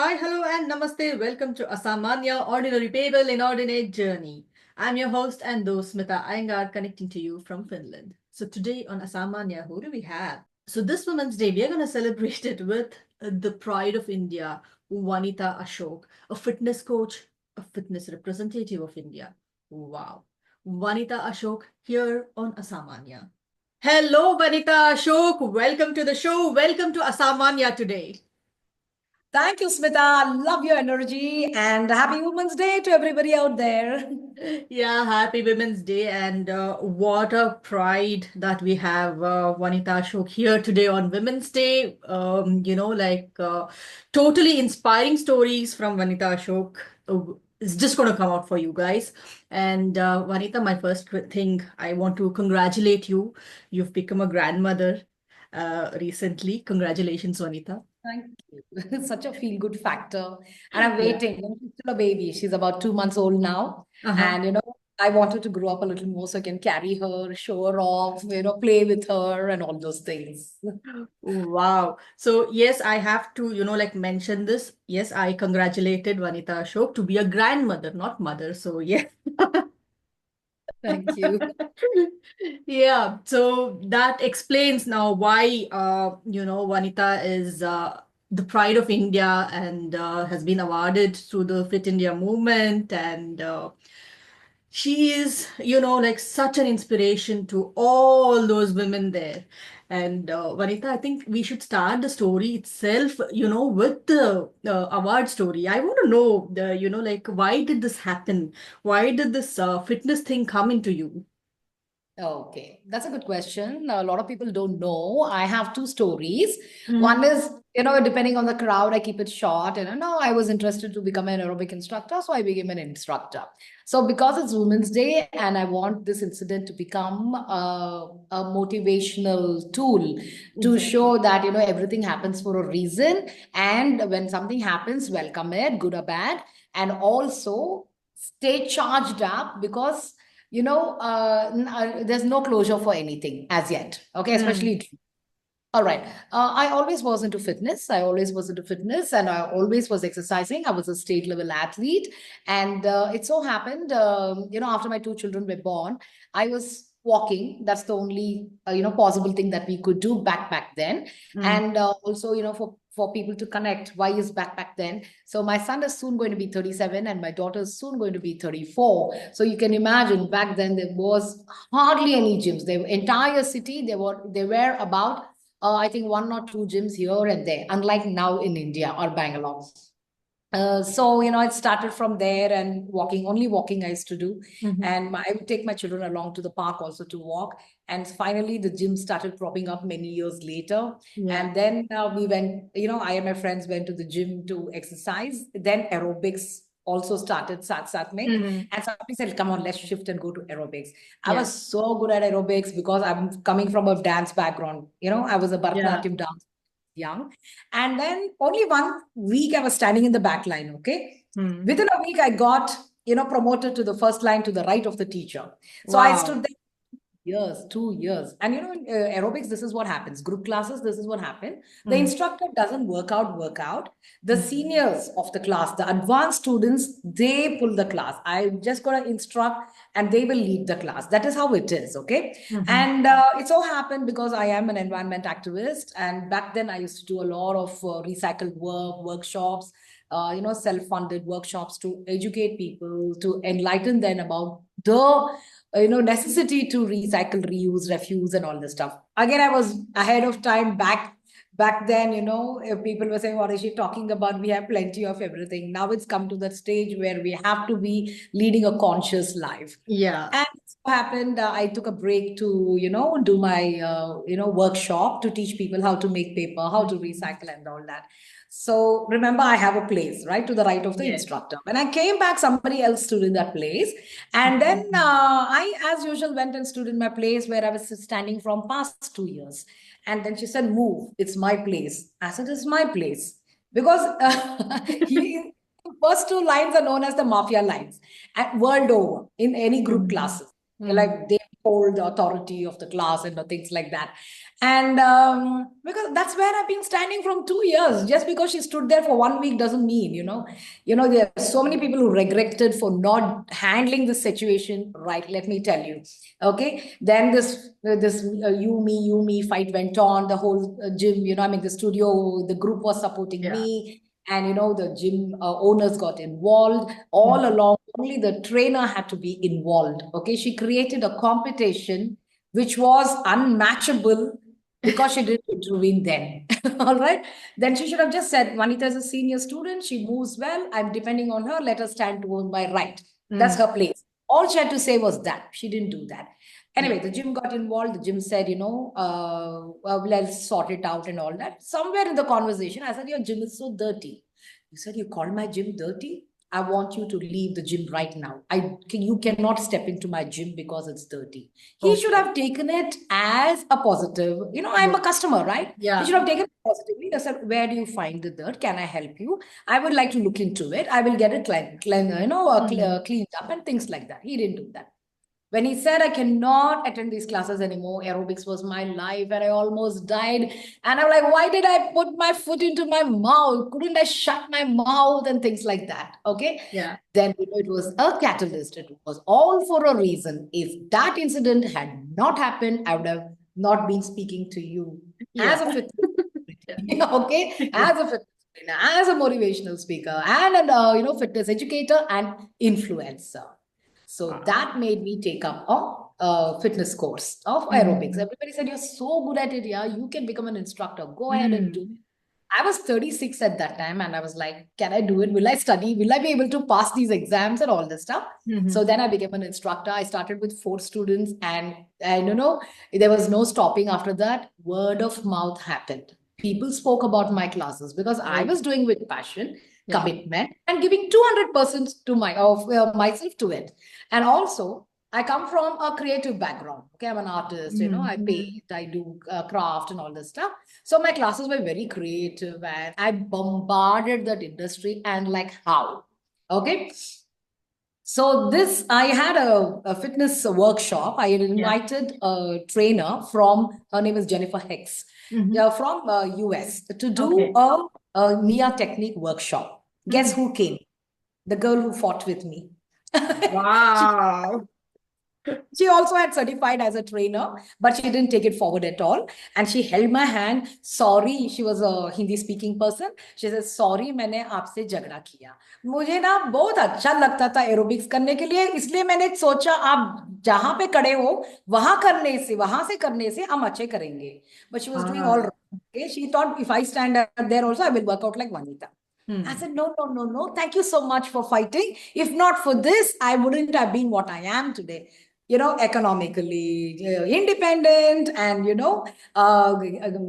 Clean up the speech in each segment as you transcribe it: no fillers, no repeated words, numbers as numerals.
Hi, hello, and namaste. Welcome to Asamanya, Ordinary People in Ordinate Journey. I'm your host and host, Smita Iyengar, connecting to you from Finland. So today on Asamanya, who do we have? So this Women's Day, we are going to celebrate it with the pride of India, Wanitha Ashok, a fitness coach, a fitness representative of India. Wow. Wanitha Ashok here on Asamanya. Hello, Wanitha Ashok. Welcome to the show. Welcome to Asamanya today. Thank you, Smita. Love your energy and happy Women's Day to everybody out there. Yeah, happy Women's Day, and what a pride that we have Wanitha Ashok here today on Women's Day. Totally inspiring stories from Wanitha Ashok. It's just going to come out for you guys. And Vanita, my first thing, I want to congratulate you. You've become a grandmother recently. Congratulations, Vanita. Thank you. Such a feel-good factor. And I'm Yeah. waiting. She's still a baby. She's about 2 months old now. Uh-huh. And, I want her to grow up a little more so I can carry her, show her off, play with her and all those things. Wow. So yes, I have to, mention this. Yes, I congratulated Vanita Ashok to be a grandmother, not mother. So yeah. Thank you. Yeah. So that explains now why Vanita is the pride of India and has been awarded through the Fit India movement, and she is, such an inspiration to all those women there. And Vanita, I think we should start the story itself, with the award story. I want to know, why did this happen? Why did this fitness thing come into you? Okay, that's a good question. A lot of people don't know. I have two stories. One Mm, is, depending on the crowd, I keep it short. And no, I was interested to become an aerobic instructor, so I became an instructor. So because it's Women's Day, and I want this incident to become a motivational tool to exactly. show that everything happens for a reason, and when something happens, welcome it, good or bad, and also stay charged up because there's no closure for anything as yet. Okay, Mm, especially. All right. I always was into fitness. I always was into fitness and I always was exercising. I was a state level athlete. And it so happened, after my two children were born, I was walking. That's the only, possible thing that we could do back then. mm, And also, for people to connect, why is back then? So my son is soon going to be 37 and my daughter is soon going to be 34. So you can imagine back then there was hardly any gyms. The entire city, there were about I think one or two gyms here and there, unlike now in India or Bangalore. So it started from there and walking, only walking I used to do. mhm. And I would take my children along to the park also to walk. And finally, the gym started propping up many years later. Yeah. And then we went, I and my friends went to the gym to exercise. Then aerobics also started, sat mein. Mhm. And somebody said, come on, let's shift and go to aerobics. I Yeah. was so good at aerobics because I'm coming from a dance background. I was a Yeah. Bharatanatyam dancer young. And then only 1 week I was standing in the back line. Okay. Mm. Within a week, I got, promoted to the first line to the right of the teacher. So I Wow. stood there years, 2 years. And in aerobics, this is what happens. Group classes, this is what happened. The Mm. instructor doesn't work out. The seniors of the class, the advanced students, they pull the class. I just got to instruct and they will lead the class. That is how it is. Okay. Mhm. And it so happened because I am an environment activist. And back then I used to do a lot of recycled workshops, self-funded workshops to educate people, to enlighten them about the necessity to recycle, reuse, refuse and all this stuff. Again, I was ahead of time back then. If people were saying, what is she talking about? We have plenty of everything. Now it's come to that stage where we have to be leading a conscious life. Yeah. And so happened, I took a break to, do my, workshop to teach people how to make paper, how to recycle and all that. So remember, I have a place right to the right of the Yes. instructor. When I came back, somebody else stood in that place. And then I, as usual, went and stood in my place where I was standing from past 2 years. And then she said, move, it's my place. I said, it's my place. Because first two lines are known as the mafia lines and world over in any group Mhm. classes. Mhm. Like they hold the authority of the class and things like that. And because that's where I've been standing from 2 years. Just because she stood there for 1 week doesn't mean, there are so many people who regretted for not handling the situation right. Let me tell you. Okay. Then this you me fight went on. The whole gym, the studio, the group was supporting Yeah. me. And the gym owners got involved all along. Only the trainer had to be involved. Okay, she created a competition which was unmatchable because she didn't intervene then. All right, then she should have just said, Vanita is a senior student, she moves well, I'm depending on her, let her stand towards my right. That's her place. All she had to say was that. She didn't do that. Anyway, the gym got involved. The gym said, let's sort it out and all that. Somewhere in the conversation, I said, your gym is so dirty. You said, you called my gym dirty? I want you to leave the gym right now. You cannot step into my gym because it's dirty. He should have taken it as a positive. I'm a customer, right? He should have taken it positively. He said, where do you find the dirt? Can I help you? I would like to look into it. I will get it cleaned up and things like that. He didn't do that. When he said, I cannot attend these classes anymore, aerobics was my life, and I almost died. And I'm like, why did I put my foot into my mouth? Couldn't I shut my mouth and things like that? Okay. Yeah. Then it was a catalyst. It was all for a reason. If that incident had not happened, I would have not been speaking to you as a fitness okay, as a fitness trainer, as a motivational speaker, and fitness educator and influencer. So that made me take up a fitness course of aerobics. Everybody said, you're so good at it. Yeah, you can become an instructor. Go ahead and do it. I was 36 at that time and I was like, can I do it? Will I study? Will I be able to pass these exams and all this stuff? So then I became an instructor. I started with 4 students and there was no stopping after that. Word of mouth happened. People spoke about my classes because I was doing with passion, commitment, and giving 200% to myself to it. And also, I come from a creative background. Okay, I'm an artist. I paint, I do craft and all this stuff. So my classes were very creative, and I bombarded that industry. And like how? Okay. So I had a fitness workshop. I had invited a trainer her name is Jennifer Hicks, from US to do a Nia technique workshop. Guess who came? The girl who fought with me. Wow. She also had certified as a trainer, but she didn't take it forward at all. And she held my hand. Sorry, she was a Hindi speaking person. She said, sorry, मैंने आपसे झगड़ा किया. मुझे ना बहुत अच्छा लगता था एरोबिक्स करने के लिए, इसलिए मैंने सोचा आप जहां पे खड़े हो वहां से करने से हम अच्छे करेंगे. But she was doing all wrong. Okay? She thought if I stand there also, I will work out like Vanitha. I said, no, no, no, no. Thank you so much for fighting. If not for this, I wouldn't have been what I am today. Economically independent and,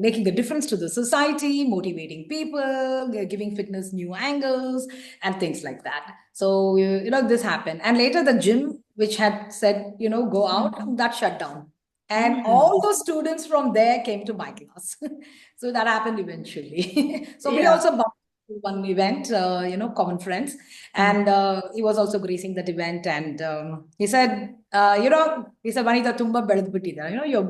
making a difference to the society, motivating people, giving fitness new angles and things like that. So, this happened. And later the gym, which had said, go out, that shut down. And all those students from there came to my class. So that happened eventually. So we also bumped into one event, common friends. And he was also gracing that event. And he said, Vanitha, tumba ಬೆಳೆದ್ಬಿಟ್ಟಿದ್ದೀರಾ, you're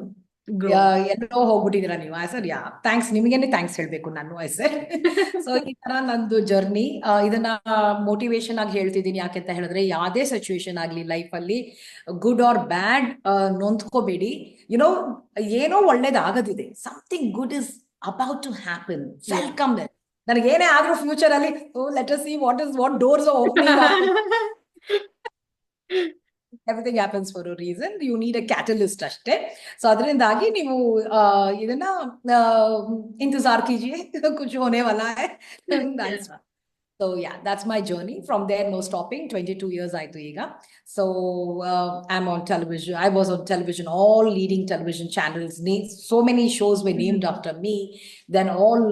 ಎಲ್ಲೋ ಹೋಗ್ಬಿಟ್ಟಿದ್ದೀರಾ ನೀವು. I said, yeah, thanks. ನಿಮಗೇನೆ thanks ಹೇಳ್ಬೇಕು ನಾನು. I said. So ಈ ತರ ನಂದು journey. ಇದನ್ನ motivation ಆಗಿ ಹೇಳ್ತಿದ್ದೀನಿ ಯಾಕೆ ಅಂತ ಹೇಳಿದ್ರೆ, ಯಾವುದೇ ಸಿಚುವೇಶನ್ ಆಗ್ಲಿ ಲೈಫ್ ಅಲ್ಲಿ ಗುಡ್ ಆರ್ ಬ್ಯಾಡ್ ನೊಂದ್ಕೋಬೇಡಿ. ಏನೋ ಒಳ್ಳೇದಾಗದಿದೆ. Something good is about to happen. Welcome it. ನನಗೆ ಏನೇ ಆದ್ರೂ ಫ್ಯೂಚರ್ ಅಲ್ಲಿ let us see what doors are opening. Everything happens for a reason. You need a catalyst ಅಷ್ಟೇ. ಸೊ ಅದರಿಂದಾಗಿ ನೀವು ಇದನ್ನ ಇಂತಜಾರ್ ಕೀಜಿಯೇ, ಕುछ होने वाला है. So yeah, that's my journey. From there, no stopping. 22 years ಆಯ್ತು ಈಗ. So I'm on television. I was on television, all leading television channels. So many shows were named after me. Then all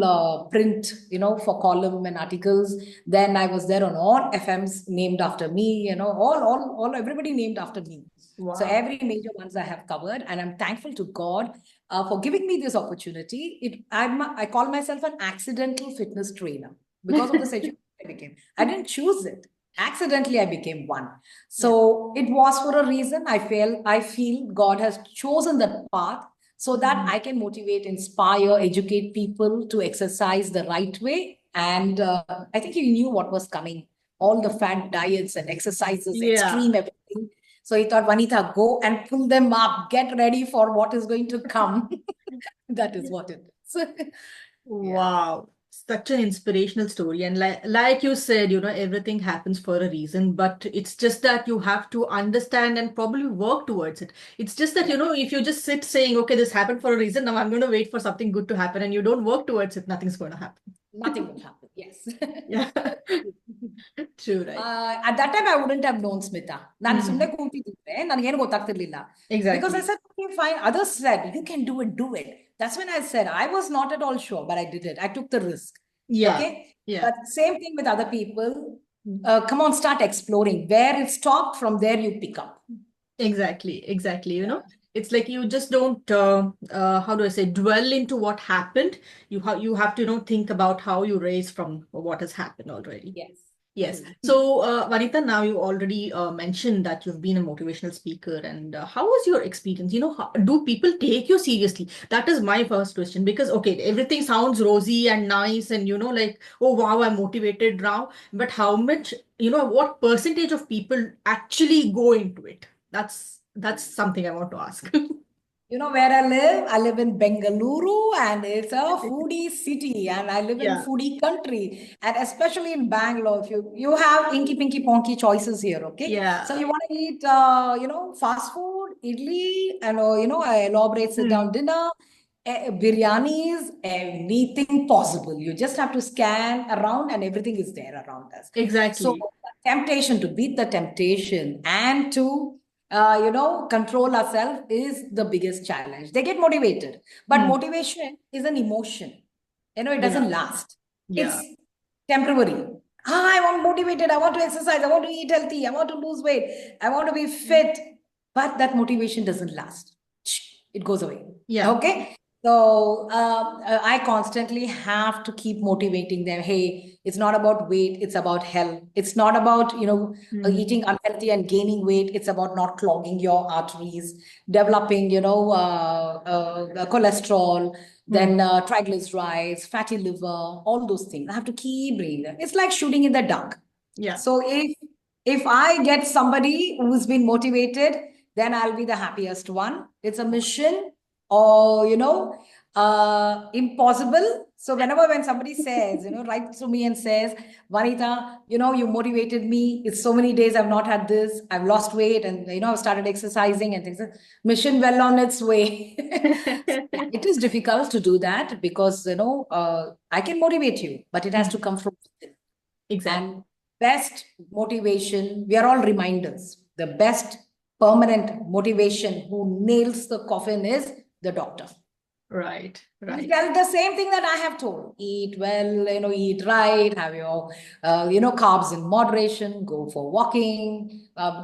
print, for column and articles. Then I was there on all FMs named after me. All everybody named after me. Wow. So every major ones I have covered, and I'm thankful to God for giving me this opportunity. I call myself an accidental fitness trainer because of the situation I became. I didn't choose it. Accidentally, I became one. So it was for a reason. I feel God has chosen that path so that I can motivate, inspire, educate people to exercise the right way. And I think he knew what was coming, all the fat diets and exercises, Yeah. extreme everything. So he thought, Vanitha, go and pull them up, get ready for what is going to come. That is what it is. Yeah. Wow, such an inspirational story. And like you said, everything happens for a reason, but it's just that you have to understand and probably work towards it. It's just that, Yeah. if you just sit saying, okay, this happened for a reason, now I'm going to wait for something good to happen, and you don't work towards it, nothing's going to happen. Nothing will happen. Yes. Yeah, true, right? At that time, I wouldn't have known Smita. ನಾನು ಸುಮ್ಮನೆ Mm, ಕೂತಿದ್ದೆ ನನಗೇನು ಗೊತ್ತಾಗ್ತಿರ್ಲಿಲ್ಲ. Because I exactly. said, okay, fine. Others said, you can do it, do it. That's when I said, I was not at all sure, but I did it. I took the risk. Yeah, Okay. yeah. But same thing with other people. Come on, start exploring. Where it stopped, from there you pick up. Exactly, exactly. Yeah. It's like you just don't, how do I say, dwell into what happened. You have to, think about how you raise from what has happened already. Yes. Yes. So, Vanitha, now you already mentioned that you've been a motivational speaker, and how was your experience? Do people take you seriously? That is my first question because, okay, everything sounds rosy and nice, and like, oh wow, I'm motivated now. But how much, what percentage of people actually go into it? That's something I want to ask. You know where I live? I live in Bengaluru and it's a foodie city and I live in Yeah. foodie country. And especially in Bangalore, if you have inky pinky ponky choices here, okay? So Yeah. you want to eat, fast food, idli, and, elaborate sit down Hmm. dinner, biryanis, anything possible. You just have to scan around and everything is there around us. So Exactly. temptation, to beat the temptation and to control ourselves is the biggest challenge. They get motivated, but Hmm. motivation is an emotion. It Yeah. doesn't last. Yeah. It's temporary. I want motivated. I want to exercise. I want to eat healthy. I want to lose weight. I want to be fit. But that motivation doesn't last. It goes away. Yeah. Okay. So I constantly have to keep motivating them. Hey, it's not about weight. It's about health. It's not about, Hmm. eating unhealthy and gaining weight. It's about not clogging your arteries, developing, cholesterol, Hmm. then triglycerides, fatty liver, all those things. I have to keep bringing them. It's like shooting in the dark. Yeah. So if I get somebody who's been motivated, then I'll be the happiest one. It's a mission or, impossible. So whenever when somebody says, writes to me and says, Vanitha, you motivated me. It's so many days I've not had this. I've lost weight and, I've started exercising and things. Mission well on its way. Yeah, it is difficult to do that because, I can motivate you, but it has to Hmm. come from within. Exactly. And best motivation, we are all reminders. The best permanent motivation who nails the coffin is the doctor. Right. He Right. tells the same thing that I have told. Eat well, eat right, have your, carbs in moderation, go for walking.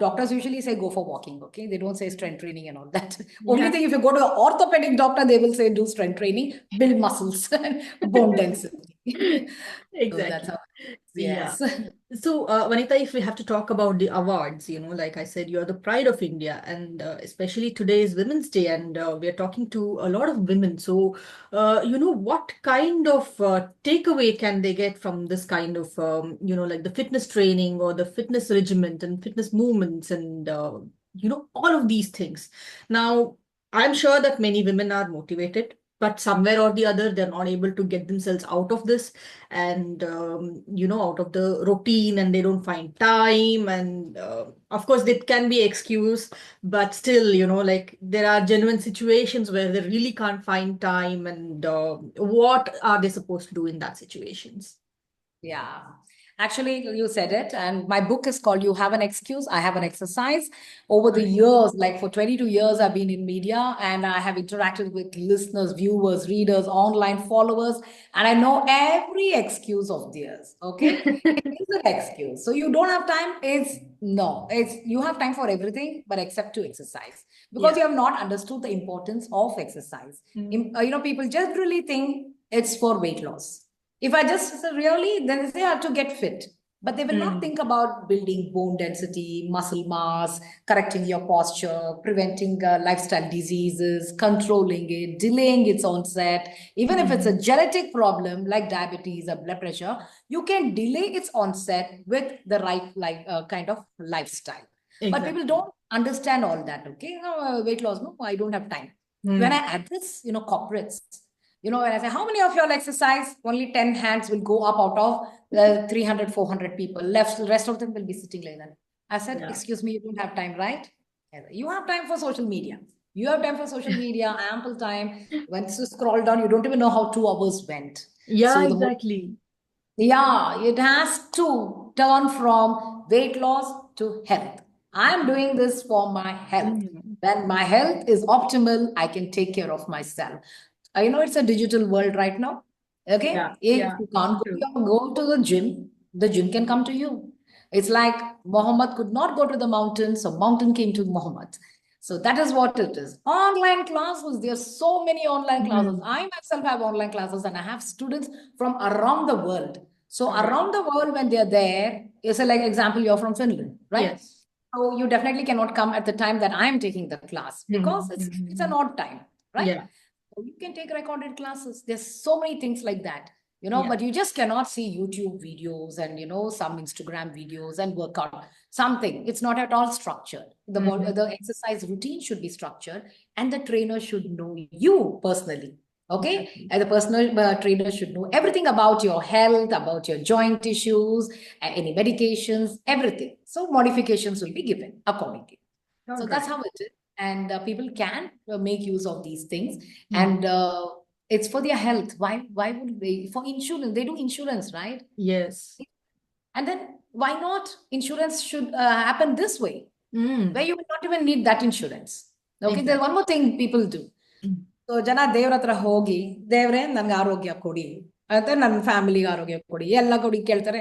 Doctors usually say go for walking, okay? They don't say strength training and all that. Only Yeah. thing, if you go to an orthopedic doctor, they will say do strength training, build muscles, and bone density. So that's Exactly. how, Yeah. yes. So, Vanita, if we have to talk about the awards, like I said, you're the pride of India, and especially today is Women's Day, and we are talking to a lot of women. So, what kind of takeaway can they get from this kind of, like the fitness training or the fitness regiment and fitness movements and, all of these things? Now, I'm sure that many women are motivated, but somewhere or the other, they're not able to get themselves out of this and out of the routine, and they don't find time, and of course it can be excuse, but still, like there are genuine situations where they really can't find time, and what are they supposed to do in that situations? Yeah. Actually, you said it. And my book is called You Have an Excuse, I Have an Exercise. Over the Right. years, like for 22 years, I've been in media and I have interacted with listeners, viewers, readers, online followers, and I know every excuse of theirs. Okay. It is an excuse. So you don't have time. It's no, it's you have time for everything, but except to exercise because Yeah. you have not understood the importance of exercise. Mm. People generally think it's for weight loss. If I just say really, then they say I have to get fit. but they will not Mm. think about building bone density, muscle mass, correcting your posture, preventing lifestyle diseases, controlling it, delaying its onset. Even if it's a Mm. genetic problem like diabetes or blood pressure, you can delay its onset with the right kind of lifestyle. But people Exactly. don't understand all that. Okay, no, weight loss, no, I don't have time. When I Mm. address, corporates, when I say, how many of you all exercise? Only 10 hands will go up out of 300, 400 people. Left, the rest of them will be sitting like that. I said, Yeah. excuse me, you don't have time, right? You have time for social media. You have time for social media, ample time. Once you scroll down, you don't even know how 2 hours went. Yeah, So exactly. yeah, it has to turn from weight loss to health. I'm doing this for my health. Mm. When my health is optimal, I can take care of myself. It's a digital world right now. Okay. Yeah, If yeah, you can't true. go to the gym can come to you. It's like Muhammad could not go to the mountain, so mountain came to Muhammad. So that is what it is. Online classes, there are so many online classes. Mm. I myself have online classes and I have students from around the world. So Right. around the world, when they're there, it's a, like example, you're from Finland, right? Yes. So you definitely cannot come at the time that I'm taking the class because Mm. it's an odd time, right? Yeah, So you can take recorded classes. There's so many things like that, yeah. but you just cannot see YouTube videos and some Instagram videos and work out something. It's not at all structured. Mm. The exercise routine should be structured, and the trainer should know you personally. Okay, Exactly. and the personal trainer should know everything about your health, about your joint issues, any medications, everything. So modifications will be given accordingly. All So that's right. how it is. And people can make use of these things. Mm. And it's for their health. Why would they? For insurance, they do insurance, right? Yes. And then why not? Insurance should happen this way, where Mm. you will not even need that insurance. Okay, there's one Exactly. more thing people do. Mm. So ಜನ ದೇವ್ರ ಹತ್ರ ಹೋಗಿ ದೇವ್ರೇ ನನ್ಗೆ ಆರೋಗ್ಯ ಕೊಡಿ ಅಂತ ನನ್ನ ಫ್ಯಾಮಿಲಿಗೆ ಆರೋಗ್ಯ ಕೊಡಿ ಎಲ್ಲ ಕೊಡಿ ಕೇಳ್ತಾರೆ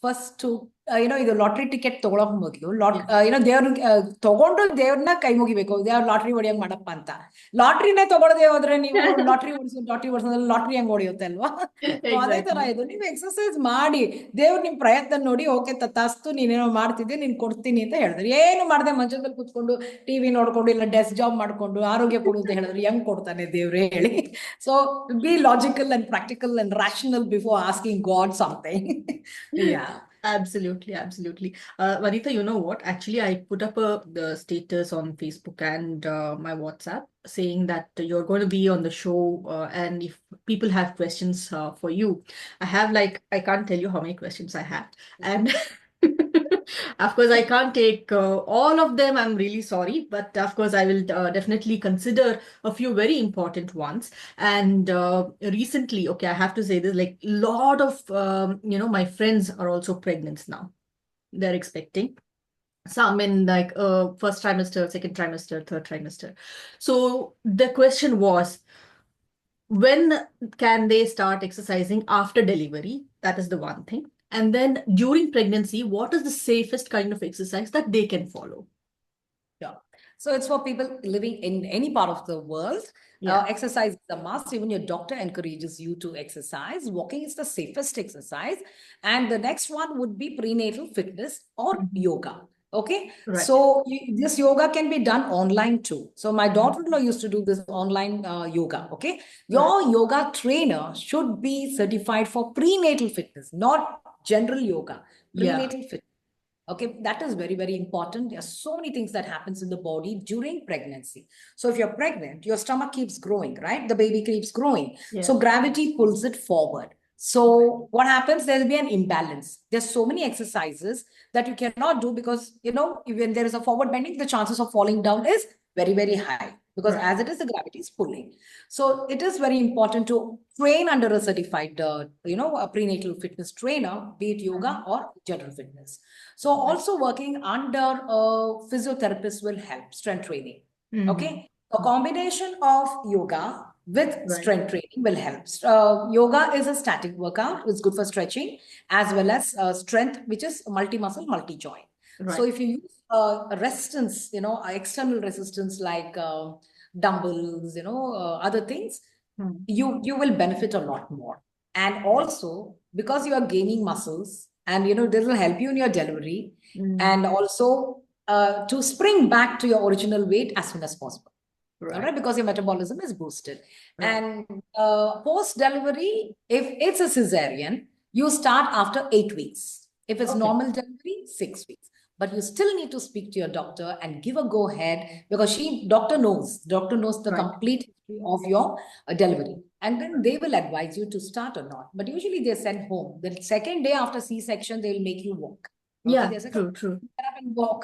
ಫಸ್ಟ್ ಇದು ಲಾಟ್ರಿ ಟಿಕೆಟ್ ತಗೊಳಕ್ ಮೊದಲು Yeah. ದೇವ್ರನ್ನ ತಗೊಂಡು ದೇವ್ರನ್ನ ಕೈ ಮುಗಿಬೇಕು ದೇವ್ರ ಲಾಟ್ರಿ ಹೊಡಿಯಂಗ್ ಮಾಡಪ್ಪ ಅಂತ ಲಾಟ್ರಿನೇ ತಗೊಳದೆ ಹೋದ್ರೆ ನೀವು ಲಾಟ್ರಿ ಓಡಿಸೋದ್ರಲ್ಲಿ ಲಾಟ್ರಿ ಹೆಂಗ್ ಹೊಡಿಯುತ್ತೆ ಅಲ್ವಾ ಸೊ ಅದೇ ತರ Exactly. ಇದು ನೀವು ಎಕ್ಸರ್ಸೈಸ್ ಮಾಡಿ ದೇವ್ರ ನಿಮ್ ಪ್ರಯತ್ನ ನೋಡಿ ಓಕೆ ತತ್ತಾಸ್ತು ನೀನೇನೋ ಮಾಡ್ತಿದ್ದೆ ನೀನ್ ಕೊಡ್ತೀನಿ ಅಂತ ಹೇಳಿದ್ರೆ ಏನು ಮಾಡದೆ ಮಂಚದಲ್ಲಿ ಕುತ್ಕೊಂಡು ಟಿವಿ ನೋಡ್ಕೊಂಡು ಇಲ್ಲ ಡೆಸ್ಕ್ ಜಾಬ್ ಮಾಡ್ಕೊಂಡು ಆರೋಗ್ಯ ಕೊಡು ಅಂತ ಹೇಳಿದ್ರೆ ಹೆಂಗ್ ಕೊಡ್ತಾನೆ ದೇವ್ರೇ ಹೇಳಿ so B logical and practical and rational before asking god something yeah Absolutely, absolutely. Vanitha, you know what? Actually, I put up the status on Facebook and my WhatsApp saying that you're going to be on the show, and if people have questions for you, I have like I can't tell you how many questions I have, and of course I can't take all of them. I'm really sorry, but of course I will definitely consider a few very important ones. And recently, okay, I have to say this, like a lot of my friends are also pregnant now. They're expecting some in like first trimester, second trimester, third trimester. So the question was, when can they start exercising after delivery? That is the one thing. And then during pregnancy, what is the safest kind of exercise that they can follow? Yeah. So it's for people living in any part of the world. Yeah. Exercise is a must. Even your doctor encourages you to exercise. Walking is the safest exercise. And the next one would be prenatal fitness or Mhm. yoga. Okay. Right. So this yoga can be done online too. So my Mhm. daughter-in-law used to do this online yoga. Okay. Right. Your yoga trainer should be certified for prenatal fitness, not general yoga. Yeah. Prenatal fitness. Okay, that is very, very important. There are so many things that happens in the body during pregnancy. So if you're pregnant, your stomach keeps growing, right? The baby keeps growing. Yeah. So gravity pulls it forward. Right. So what happens? There'll be an imbalance. There's so many exercises that you cannot do because, when there is a forward bending, the chances of falling down is very, very high because Right. as it is, the gravity is pulling. So it is very important to train under a certified, a prenatal fitness trainer, be it yoga Mhm. or general fitness. So Right. also working under a physiotherapist will help strength training. Mhm. Okay. A combination of yoga with Right. strength training will help. Yoga is a static workout. It's good for stretching as well as strength, which is multi-muscle, multi-joint. So Right. if you use resistance, external resistance like dumbbells, other things, Hmm. you will benefit a lot more. And also because you are gaining muscles, and this will help you in your delivery, Mm. and also to spring back to your original weight as soon as possible. All Right. right, because your metabolism is boosted. Right. And post delivery, if it's a cesarean, you start after 8 weeks. If it's Okay. normal delivery, 6 weeks. But you still need to speak to your doctor and give a go ahead, because doctor knows the Right. complete history of your delivery. And then they will advise you to start or not. But usually they send home. The second day after C-section, they will make you walk. Okay, Yeah. they say, "Come, True. True. get up and walk."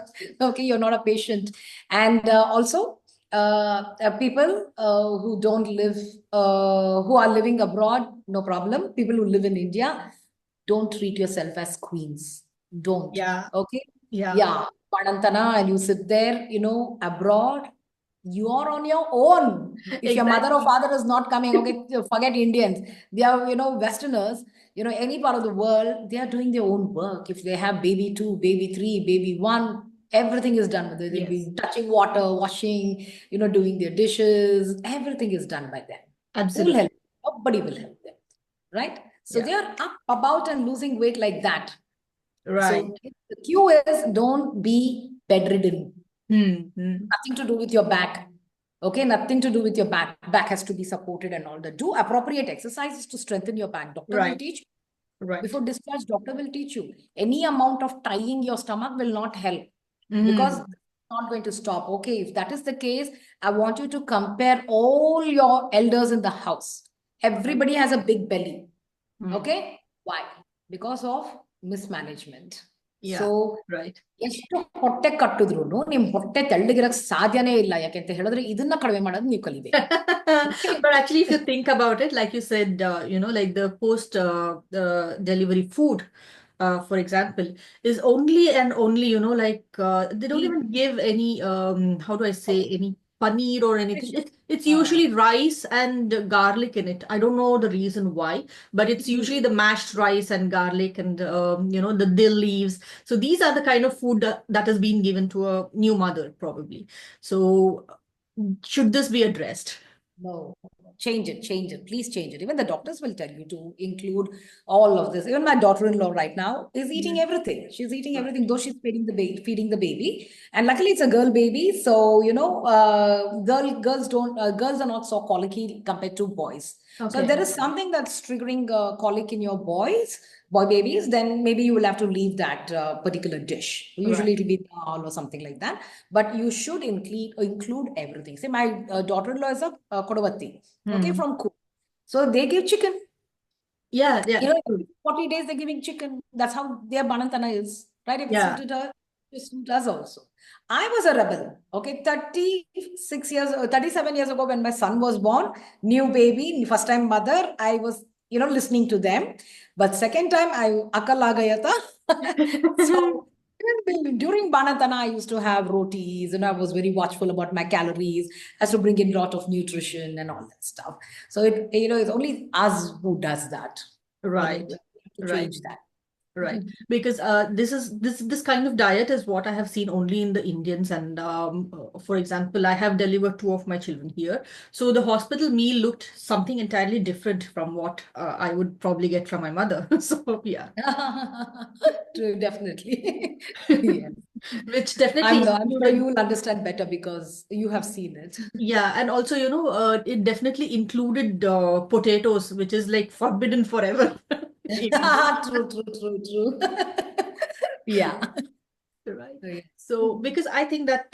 Okay, you're not a patient. And also, people who don't live, who are living abroad, no problem. People who live in India, don't treat yourself as queens. Don't. Yeah. Okay. Yeah. Yeah. Padantana, and you sit there, abroad, you are on your own. If your mother or Exactly. father is not coming, okay, forget Indians. They are, Westerners, any part of the world, they are doing their own work. If they have baby two, baby three, baby one, everything is done with it. They'll Yes. be touching water, washing, doing their dishes. Everything is done by them. Who will Absolutely. help? Nobody will help them, right? So Yeah. they are up about and losing weight like that. Right. So the cue is, don't be bedridden. Hmm. Hmm. Nothing to do with your back. Okay, nothing to do with your back. Back has to be supported and all that. Do appropriate exercises to strengthen your back. Doctor will Right. teach. Right. Before discharge, doctor will teach you. Any amount of tying your stomach will not help, because Hmm. it's not going to stop. Okay, if that is the case, I want you to compare all your elders in the house. Right. Everybody has a big belly. Hmm. Okay, why? Because of mismanagement. Yeah. So Right. ಎಷ್ಟು ಹೊಟ್ಟೆ ಕಟ್ಟಿದ್ರು ನಿಮ್ ಹೊಟ್ಟೆ ತೆಳ್ಳಗಿರಕ್ ಸಾಧ್ಯನೇ ಇಲ್ಲ, ಯಾಕೆಂತ ಹೇಳಿದ್ರೆ ಇದನ್ನ ಕಡಿಮೆ ಮಾಡೋದು ನೀವು ಕಲಿಬೇಕು. But actually, if you think about it, like you said, like the post the delivery food, for example, is only and only, like they don't even give any, how do I say, any paneer or anything. It's usually rice and garlic in it. I don't know the reason why, but it's usually the mashed rice and garlic and, the dill leaves. So these are the kind of food that has been given to a new mother, probably. So should this be addressed? No, change it, change it. Please change it. Even the doctors will tell you to include all of this. Even my daughter-in-law right now is eating Mhm. everything. She's eating Right. everything, though she's feeding the baby. And luckily, it's a girl baby, so girls are not so colicky compared to boys. So if Okay. there is something that's triggering colic in your boy babies, then maybe you will have to leave that particular dish. Right. Usually, it'll be dal or something like that. But you should include everything. Say my daughter-in-law is a Kodavati, okay, Hmm. from Cook. So they give chicken. Yeah. Yeah. 40 days they're giving chicken. That's how their Banantana is, right? If it Yeah. suited her, it suited us also. I was a rebel, okay, 37 years ago when my son was born, new baby, first time mother, I was, listening to them. But second time, I akal aa gaya tha. So during Banatana, I used to have rotis, and I was very watchful about my calories, has to bring in a lot of nutrition and all that stuff. So it's only us who does that. Right. We have to Right. change that. Right. Because this kind of diet is what I have seen only in the Indians. And for example, I have delivered two of my children here. So the hospital meal looked something entirely different from what I would probably get from my mother. So yeah. True, definitely. Yes. Which definitely I'm sure you included. will understand better because you have seen it. Yeah, and also, it definitely included potatoes, which is like forbidden forever in India. True, true, true, true. Yeah. Right. So, yeah. So, because I think that,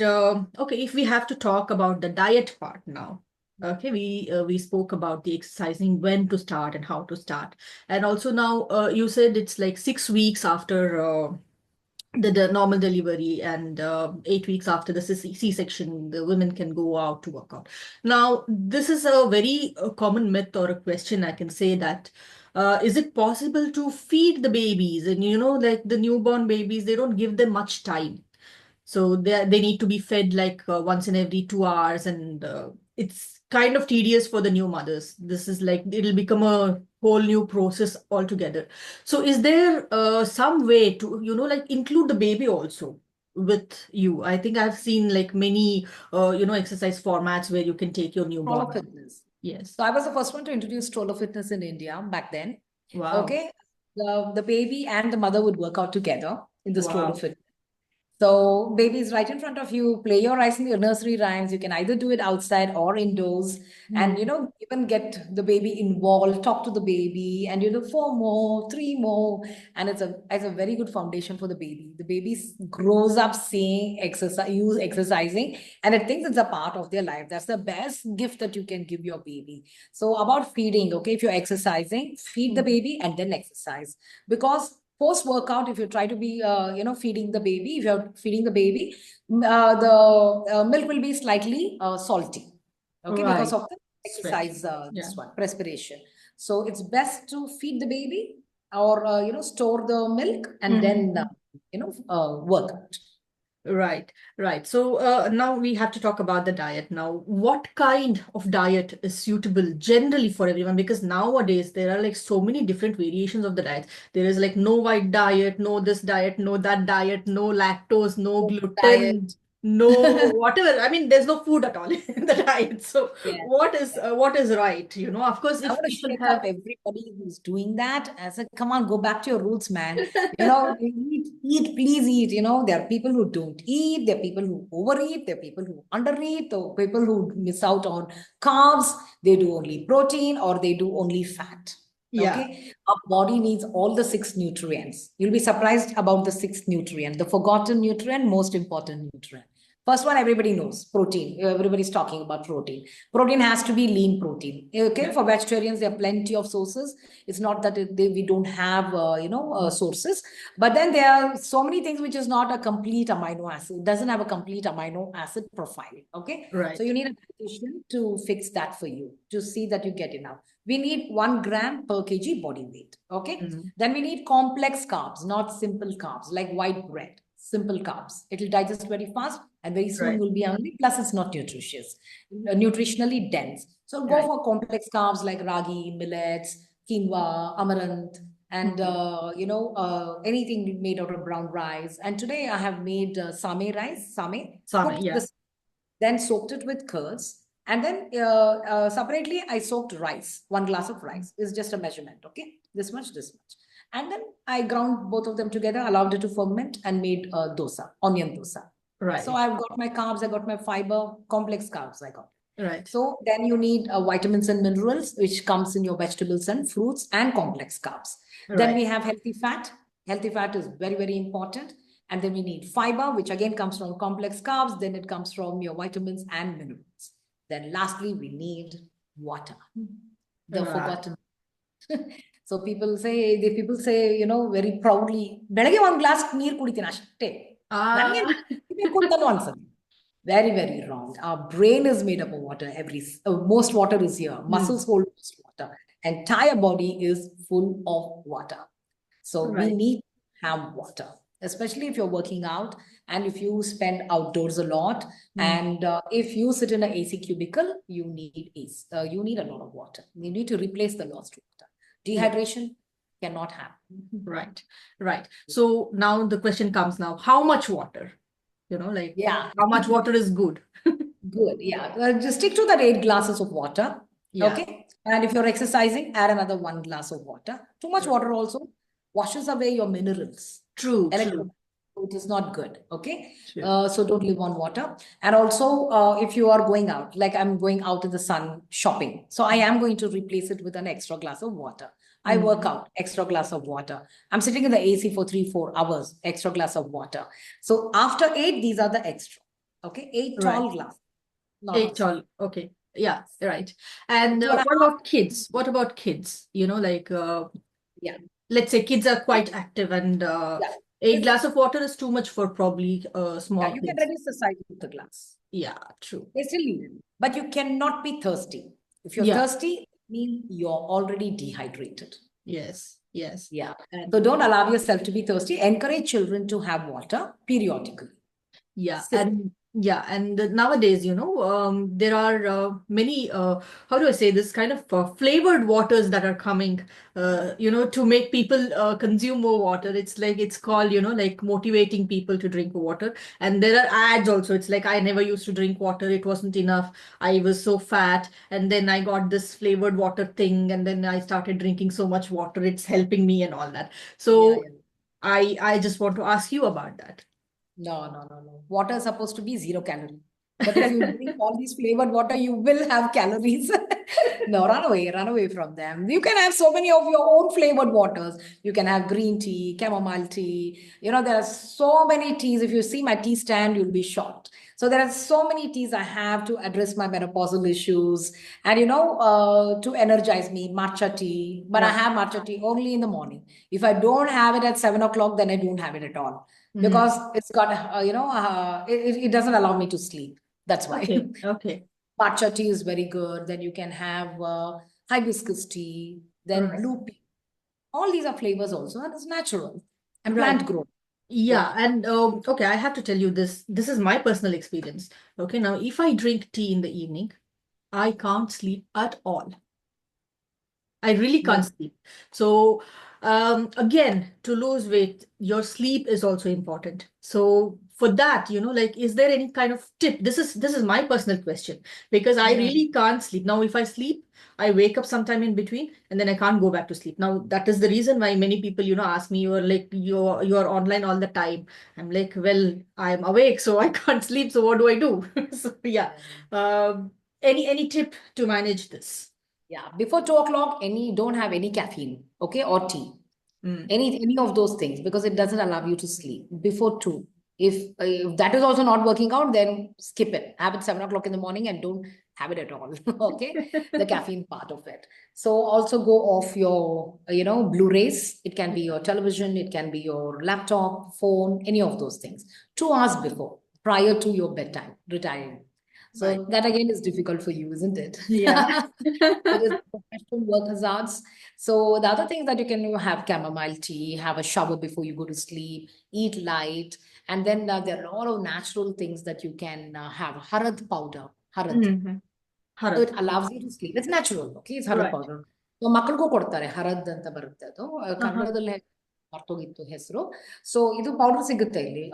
okay, if we have to talk about the diet part now, okay, we spoke about the exercising, when to start and how to start, and also now you said it's like 6 weeks after the normal delivery, and 8 weeks after the C-section, the women can go out to work out. Now, this is a very common myth or a question I can say that, is it possible to feed the babies? And like the newborn babies, they don't give them much time. So they need to be fed like once in every 2 hours, and it's kind of tedious for the new mothers. This is like it'll become a whole new process altogether. So is there some way to like include the baby also with you? I think I've seen like many exercise formats where you can take your Stroller newborn. fitness. Yes. So I was the first one to introduce stroller fitness in India back then. Wow. Okay. The baby and the mother would work out together in the stroller Wow. fit. So baby is right in front of you. Play your rice in your nursery rhymes. You can either do it outside or indoors, and Mm. even get the baby involved. Talk to the baby, and four more, three more, and it's a very good foundation for the baby. The baby grows up seeing exercise, you exercising, and it thinks it's a part of their life. That's the best gift that you can give your baby. So about feeding, okay, if you're exercising, feed the Mm. baby and then exercise, because post workout, if you try to be feeding the baby, if you're feeding the baby, the milk will be slightly salty, okay, because Right. of the Sweat. exercise, Yeah. this one perspiration. So it's best to feed the baby, or store the milk and then Mhm. work out. Right, right. So now we have to talk about the diet now. What kind of diet is suitable generally for everyone? Because nowadays there are like so many different variations of the diet. There is like no white diet, no this diet, no that diet, no lactose, no gluten, Diet. no whatever. I mean, there's no food at all in the diet. So Yeah. what is right? Of course, I if want to people shake up have everybody who's doing that. I said, come on, go back to your roots, man. Eat, please eat. There are people who don't eat, there are people who overeat, there are people who undereat, there are people who miss out on carbs, they do only protein or they do only fat. yeah, Okay. Our body needs all the six nutrients. You'll be surprised about the sixth nutrient, the forgotten nutrient, most important nutrient. First one, everybody knows protein. Everybody's talking about protein. Protein has to be lean protein. Okay, yeah, for vegetarians, there are plenty of sources. It's not that we don't have, sources, but then there are so many things which is not a complete amino acid. It doesn't have a complete amino acid profile. Okay, so right. you need a dietitian to fix that for you to see that you get enough. We need 1 gram per kg body weight. Okay, Mm, then we need complex carbs, not simple carbs like white bread. Simple carbs. It will digest very fast and very soon right, will be hungry. Plus, it's not nutritious, nutritionally dense. So go right. for complex carbs like ragi, millets, quinoa, amaranth, and Mm. anything made out of brown rice. And today I have made same rice, same, Same, cooked yeah. this, then soaked it with curds. And then separately, I soaked rice. 1 glass of rice is just a measurement. Okay, this much, this much. And then I ground both of them together, allowed it to ferment, and made dosa, onion dosa. So Right, I've got my carbs, I got my fiber, complex carbs I got. right, So then you need vitamins and minerals, which comes in your vegetables and fruits and complex carbs. Then right. we have healthy fat. Healthy fat is very, very important. And then we need fiber, which again comes from complex carbs. Then it comes from your vitamins and minerals. Then lastly, we need water, the Right. forgotten. So people say, very proudly, ಬೆಳಗ್ಗೆ ಒಂದು glass ನೀರು ಕುಡಿತೀನಿ ಅಷ್ಟೇ. ನನಗೆ Ah, ಬೇಕು ಅಂತಾನು ಅನ್ಸುತ್ತೆ. Very, very wrong. Our brain is made up of water. Most water is here. hmm, Muscles hold most water. Entire body is full of water. So we right. need to have water, especially if you're working out and if you spend outdoors a lot. Hmm, And if you sit in an AC cubicle, you need AC. You need a lot of water. You need to replace the lost water. yeah, Dehydration cannot happen. right, right. So now the question comes now, how much water? Like Yeah. how much water is good? Good. Yeah. Just stick to that 8 glasses of water. Yeah, Okay. And if you're exercising, add another 1 glass of water. Too much right. water also washes away your minerals. True, true, Electrolytes. It is not good. Okay. true. So don't live on water. And also, if you are going out, like I'm going out in the sun shopping, so I am going to replace it with an extra glass of water. I work Mhm. out, extra glass of water. I'm sitting in the AC for 3, 4 hours, extra glass of water. So after 8, these are the extra. Okay. 8 Right. tall glass. Not Eight also. all. Okay. Yeah, right. And Two and a what half. about kids? What about kids? Like Yeah. let's say kids are quite active and Yeah. eight Listen, glass of water is too much for probably yeah, small you can kids. reduce the size of the glass. Yeah, true. They still need it. But you cannot be thirsty. If you're Yeah, thirsty, it means you're already dehydrated. yes, yes. Yeah. And So don't allow yourself to be thirsty. Encourage children to have water periodically. yeah, Simple. Yeah, and nowadays, there are many, how do I say this, kind of flavored waters that are coming, to make people consume more water. It's like, it's called, like motivating people to drink water. And there are ads also. It's like, I never used to drink water. It wasn't enough. I was so fat. And then I got this flavored water thing. And then I started drinking so much water. It's helping me and all that. Yeah, So yeah. I just want to ask you about No, no, no, no. Water is supposed to be 0 calorie. But if you drink that. all these flavored water, you will have calories. No, run away from them. You can have so many of your own flavored waters. You can have green tea, chamomile tea. There are so many teas. If you see my tea stand, you'll be shocked. So there are so many teas I have to address my menopausal issues and, to energize me, matcha tea. But I Right. have matcha tea only in the morning. If I don't have it at 7 o'clock, then I don't have it at all Mhm. because it's got it doesn't allow me to sleep. That's why. Okay, okay. Matcha tea is very good. Then you can have hibiscus tea, then Right. blue tea. All these are flavors also, and it's natural and Right. plant grown. Yeah, Yeah. and okay, I have to tell you this. This is my personal experience. Okay, now if I drink tea in the evening, I can't sleep at all. I really can't No. sleep. So, again, to lose weight, your sleep is also important. So, for that, like, is there any kind of tip? This is my personal question because I Mm. really can't sleep. Now, if I sleep, I wake up sometime in between and then I can't go back to sleep. Now, that is the reason why many people, ask me, you're like, you're online all the time. I'm like, well, I'm awake, so I can't sleep. So what do I do? So, yeah. Yeah. Any tip to manage this? Yeah. Before 2 o'clock, don't have any caffeine, okay, or tea. Mm. Any of those things because it doesn't allow you to sleep before 2. If that is also not working out, then skip it. Have it 7 o'clock in the morning and don't have it at all. Okay, the caffeine part of it. So also go off your Blu-rays. It can be your television, it can be your laptop, phone, any of those things. 2 hours before, prior to your bedtime, retiring. Right. So that again is difficult for you, isn't it? Yeah. It is professional work hazards. So the other things that you can have chamomile tea, have a shower before you go to sleep, eat light, and then there are a lot of natural things that you can have. Harad powder, harad. Hmm. So it Harat. allows you to sleep. It's natural, okay? It's harad Right. powder. So ಮಕ್ಕಳಿಗೂ ಕೊಡ್ತಾರೆ ಹರದ್ ಅಂತ ಬರುತ್ತೆ ಅದು Uh-huh. ಕನ್ನಡದಲ್ಲಿ ಮರ್ತೋಗಿತ್ತು ಹೆಸರು so ಇದು powder ಸಿಗುತ್ತೆ ಇಲ್ಲಿ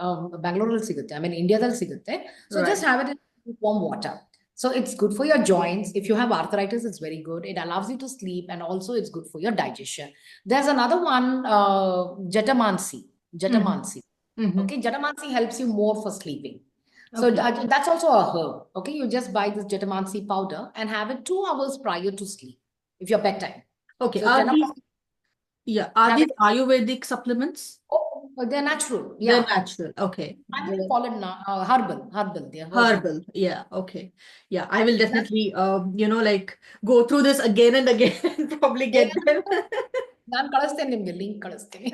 ಬ್ಯಾಂಗ್ಳೂರಲ್ಲಿ ಸಿಗುತ್ತೆ ಐ ಮೀನ್ ಇಂಡಿಯಾದಲ್ಲಿ ಸಿಗುತ್ತೆ so Right. Just have it in warm water so it's good for your joints. If you have arthritis, it's very good. It allows you to sleep and also it's good for your digestion. There's another one, Jatamansi. Hmm. Jatamansi. Hmm. Okay, Jatamansi helps you more for sleeping. So Okay. that's also a herb. Okay, you just buy this Jatamansi powder and have it 2 hours prior to sleep, if your bedtime. Okay. So Are 10 o'clock, these, yeah, are have these it. Ayurvedic supplements? Oh, they're natural. They're Yeah, natural. Okay. I wouldn't call it herbal. Herbal. They're herbal. Herbal. Yeah. Okay. Yeah. I will That's definitely, like go through this again and again and probably get them. ನಾನು ಕಳಿಸ್ತೇನೆ ನಿಮ್ಗೆ link ಕಳಿಸ್ತೀನಿ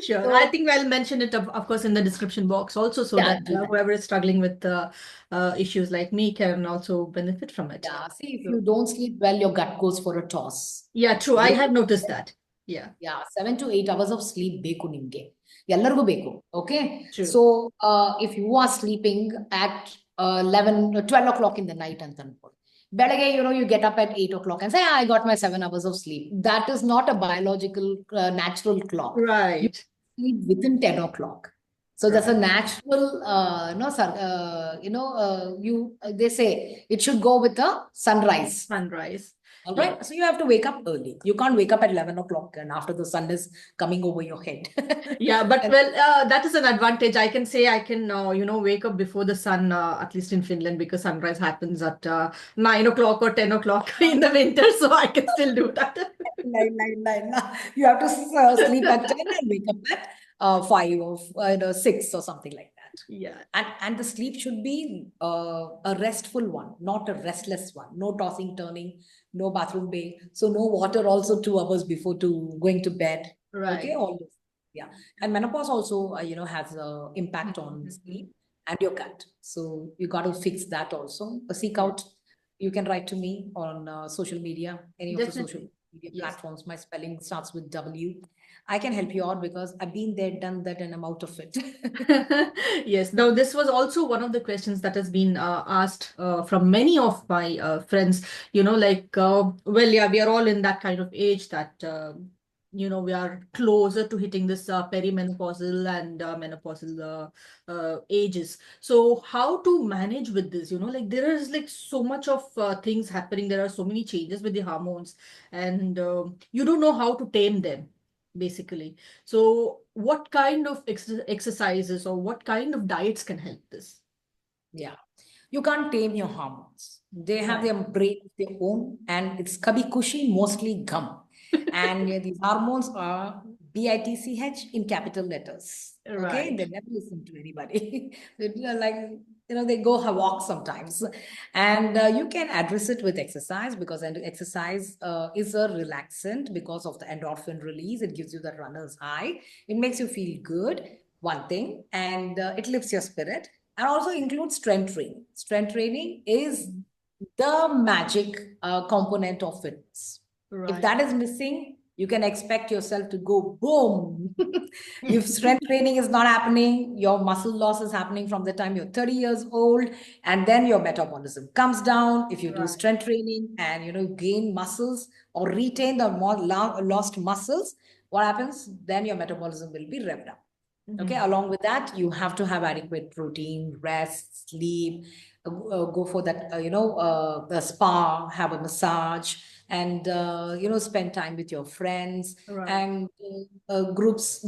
Sure. so I think I'll mention it, of course, in the description box also so yeah, that do that. whoever is struggling with issues like me can also benefit from it. Yeah, see, if So, you don't sleep well, your gut goes for a toss. yeah, true. I Really? have noticed that. Yeah, Yeah, 7 to 8 hours of sleep ಬೇಕು ನಿಮ್ಗೆ ಎಲ್ಲರಿಗೂ ಬೇಕು okay true. so if you are sleeping at 11 12 o'clock in the night ಅಂತ ಅನ್ಕೊಳ್ಳಿ ಬೆಳಗ್ಗೆ you get up at 8 o'clock and say I got my 7 hours of sleep. That is not a biological natural clock. You Right. sleep within 10 o'clock. So that's Right. a natural no sir you they say it should go with the sunrise. Sunrise. All Yeah. right. So you have to wake up early. You can't wake up at 11 o'clock and after the sun is coming over your head. Yeah, but And well, that is an advantage. I can say I can, wake up before the sun, at least in Finland, because sunrise happens at 9 o'clock or 10 o'clock in the winter, so I can still do that. you have to sleep at 10 and wake up at 5 or 6 or something like that. Yeah. And the sleep should be a restful one, not a restless one. No tossing, turning, no bathroom break. So no water also 2 hours before to going to bed. Okay, Right. all this. Yeah. And menopause also, has a impact on Mhm. sleep and your gut. So you got to fix that also. Seek Yeah. out. You can write to me on social media, any of the social Definitely. media Yes. platforms. My spelling starts with W. I can help you out because I've been there, done that, and I'm out of it. Yes. Now, this was also one of the questions that has been asked from many of my friends. Like, well, yeah, we are all in that kind of age that, we are closer to hitting this perimenopausal and menopausal ages. So, how to manage with this? Like, there is like so much of things happening. There are so many changes with the hormones, and you don't know how to tame them, basically. So, what kind of exercises or what kind of diets can help this? Yeah. You can't tame your hormones. They have Right. their brain of their own, and it's kabi kushi, mostly gum. And these hormones are BITCH in capital letters. Okay, Right. they never listen to anybody. They're like, they go walk sometimes. And you can address it with exercise, because exercise is a relaxant because of the endorphin release. It gives you the runner's high. It makes you feel good, one thing, and it lifts your spirit, and also includes strength training. Strength training is the magic component of fitness. If Right. that is missing, you can expect yourself to go boom. If strength training is not happening, your muscle loss is happening from the time you're 30 years old, and then your metabolism comes down. If you do Right. strength training and gain muscles or retain the more lost muscles, what happens? Then your metabolism will be revved up. Okay, Mhm. along with that, you have to have adequate protein, rest, sleep, go for that, the spa, have a massage, and, spend time with your friends, Right. and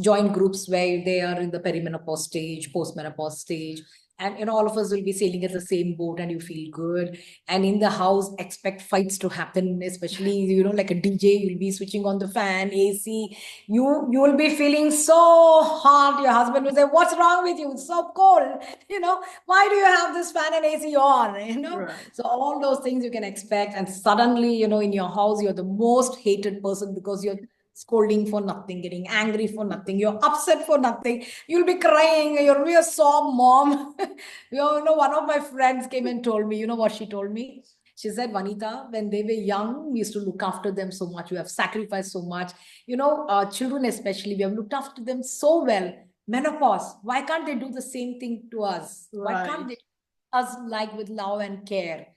join groups where they are in the perimenopause stage, postmenopause stage. And, all of us will be sailing at the same boat, and you feel good. And in the house, expect fights to happen, especially, like a DJ, you'll be switching on the fan, AC, you will be feeling so hot. Your husband will say, what's wrong with you? It's so cold. Why do you have this fan and AC on? Right. So all those things you can expect. And suddenly, in your house, you're the most hated person because you're scolding for nothing, getting angry for nothing, you're upset for nothing, you'll be crying, you'll be a sob mom. One of my friends came and told me, what she told me? She said, Vanita, when they were young, we used to look after them so much. We have sacrificed so much. Children especially, we have looked after them so well. Menopause, why can't they do the same thing to us? Why can't Right. they us like with love and care?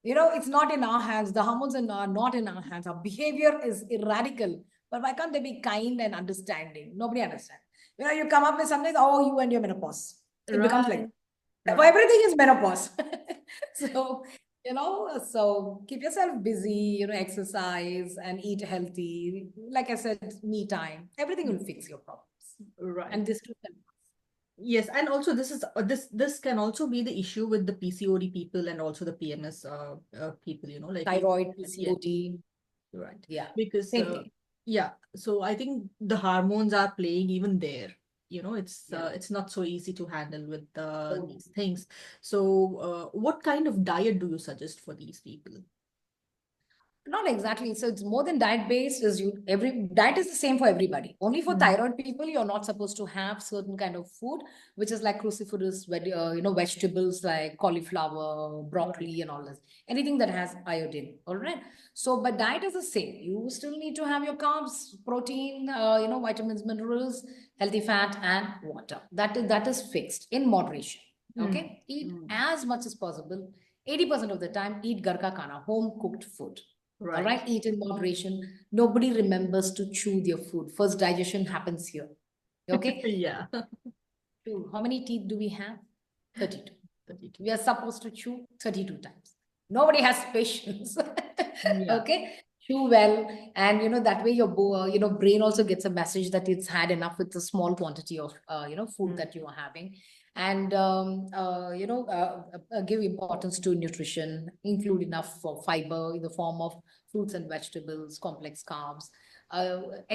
It's not in our hands. The hormones are not in our hands. Our behavior is radical. But why can't they be kind and understanding? Nobody understands. You come up with something, oh, you and your menopause. It becomes like Right. that. Right. Everything is menopause. So, so keep yourself busy, exercise and eat healthy. Like I said, me time. Everything will fix your problems. Right. And this too can Yes, and also this can also be the issue with the PCOD people and also the PMS people, like thyroid, yeah, PCOD. right. Yeah, Because same thing. yeah, so I think the hormones are playing even there. Yeah. It's not so easy to handle with So these things. So what kind of diet do you suggest for these people? not exactly. So it's more than diet based. Is you every diet is the same for everybody. Only for Mm. thyroid people, you're not supposed to have certain kind of food, which is like cruciferous, vegetables like cauliflower, Right. broccoli, and all this. Anything that has iodine. All right. So, but diet is the same. You still need to have your carbs, protein, vitamins, minerals, healthy fat, and water. That is fixed in moderation. Mm. Okay. Eat Mm. as much as possible. 80% of the time, eat gar ka khana, home cooked food. All Right. right, eat in moderation. Nobody remembers to chew their food. First digestion happens here. Okay. Yeah. How many teeth do we have? 32. 32. We are supposed to chew 32 times. Nobody has patience. Yeah. Okay. Chew well. And that way your brain also gets a message that it's had enough with the small quantity of food Mm. that you are having. And give importance to nutrition, include enough for fiber in the form of fruits and vegetables, complex carbs.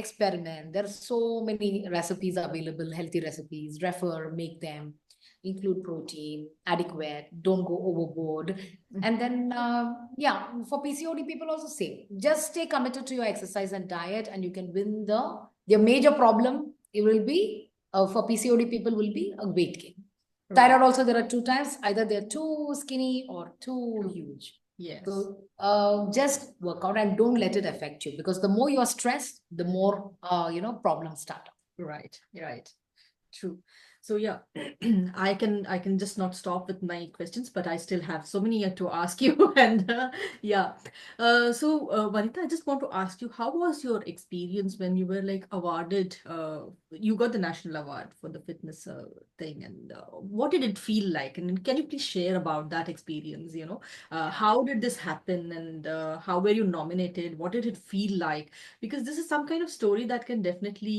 Experiment. There are so many recipes available, healthy recipes. Refer, make them, include protein, adequate, don't go overboard. And then, yeah, for PCOD people also same. Just stay committed to your exercise and diet, and you can win the major problem. It will be for PCOD people will be a weight gain. Right. Thyroid also there are two types. Either they're too skinny or too True. huge. Yes. So just work out and don't let it affect you, because the more you're stressed, the more problems start. Right. Right. True. So yeah, I can just not stop with my questions, but I still have so many to ask you. And yeah, Vanita, I just want to ask you, how was your experience when you were like awarded? You got the national award for the fitness thing, and what did it feel like? And can you please share about that experience? How did this happen, and how were you nominated? What did it feel like? Because this is some kind of story that can definitely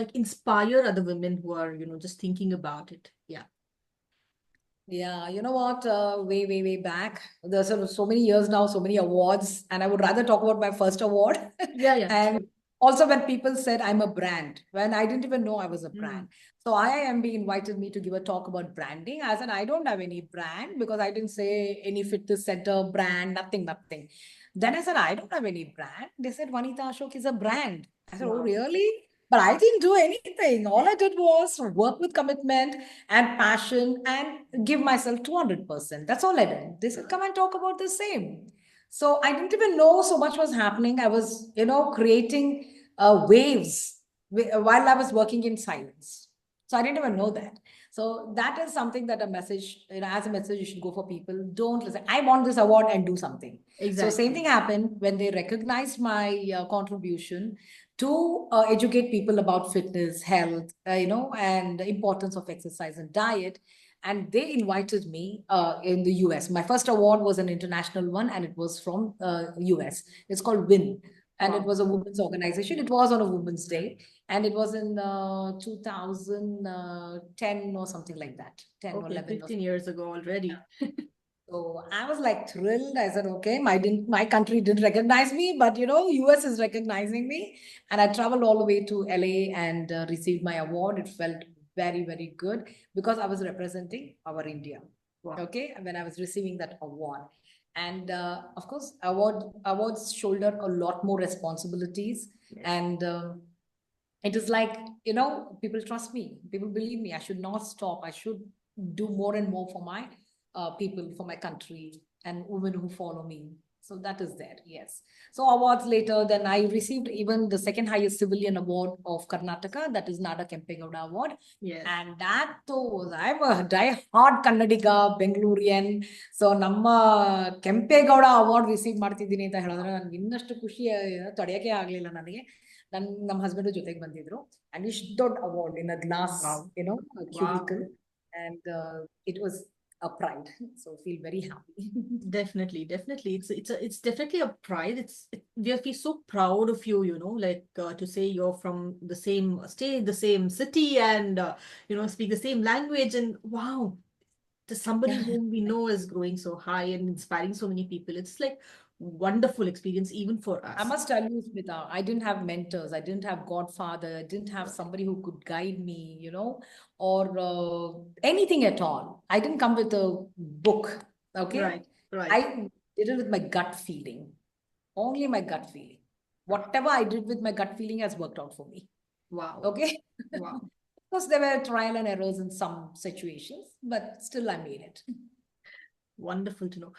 like inspire other women who are just thinking about it. Yeah. Yeah, you know what? Way back. There's so many years now, so many awards, and I would rather talk about my first award. Yeah, yeah, And sure. also, when people said I'm a brand, when I didn't even know I was a Mm. brand. So IIMB invited me to give a talk about branding. I said I don't have any brand because I didn't say any fitness center brand, nothing, nothing. Then I said I don't have any brand. They said Wanitha Ashok is a brand. I said, oh Wow. really? But I didn't do anything. All I did was work with commitment and passion and give myself 200%. That's all I did. They said, come and talk about the same. So I didn't even know so much was happening. I was, creating waves while I was working in silence. So I didn't even know that. So that is something that a message, as a message, you should go for people. Don't listen. I want this award and do something. So same Exactly. thing happened when they recognized my contribution to educate people about fitness, health, and the importance of exercise and diet. And they invited me in the US. My first award was an international one, and it was from US. It's called WIN, and it Wow. was a women's organization. It was on a Women's Day, and it was in 2010 or something like that, 10 or Okay, 11 or 15 something. years ago already. So I was like thrilled. I said, okay, my country didn't recognize me, but US is recognizing me. And I traveled all the way to LA and received my award. It felt very, very good because I was representing our India. Wow. Okay, when I was receiving that award. And of course, awards shoulder a lot more responsibilities. Yes. And it is like, people trust me, people believe me. I should not stop. I should do more and more for my people, for my country, and women who follow me. So that is there, yes. So awards later, then I received even the second highest civilian award of Karnataka, that is Nada Kempegowda Award. Yes. And that too, I'm a die-hard Kannadiga, Bengalurian. So ನಮ್ಮ Kempegowda award receive ಮಾಡ್ತಿದ್ದೀನಿ ಅಂತ ಹೇಳಿದ್ರೆ ನನ್ಗೆ ಇನ್ನಷ್ಟು ಖುಷಿ ತಡೆಯಕ್ಕೆ ಆಗ್ಲಿಲ್ಲ ನನಗೆ. ನಮ್ಮ ಹಸ್ಬೆಂಡ್ ಜೊತೆಗೆ ಬಂದಿದ್ರು, ಅಂಡ್ ಇಷ್ಟು ದೊಡ್ಡ award in a glass Wow. Wow. cubicle, and it was a pride. So feel very happy. Definitely, definitely. It's definitely a pride. We are feel so proud of you, like to say you're from the same state, the same city, and speak the same language. And wow, to somebody whom we know is growing so high and inspiring so many people. It's like wonderful experience even for I us. must tell you, Smita, I didn't have mentors. I didn't have godfather. I didn't have Right, somebody who could guide me, or anything at all. I didn't come with a book. Okay. right, right. I did it with my gut feeling, only my gut feeling. Whatever I did with my gut feeling has worked out for me. Wow, Okay. wow. Of course, there were trial and errors in some situations, but still I made it. Wonderful to know.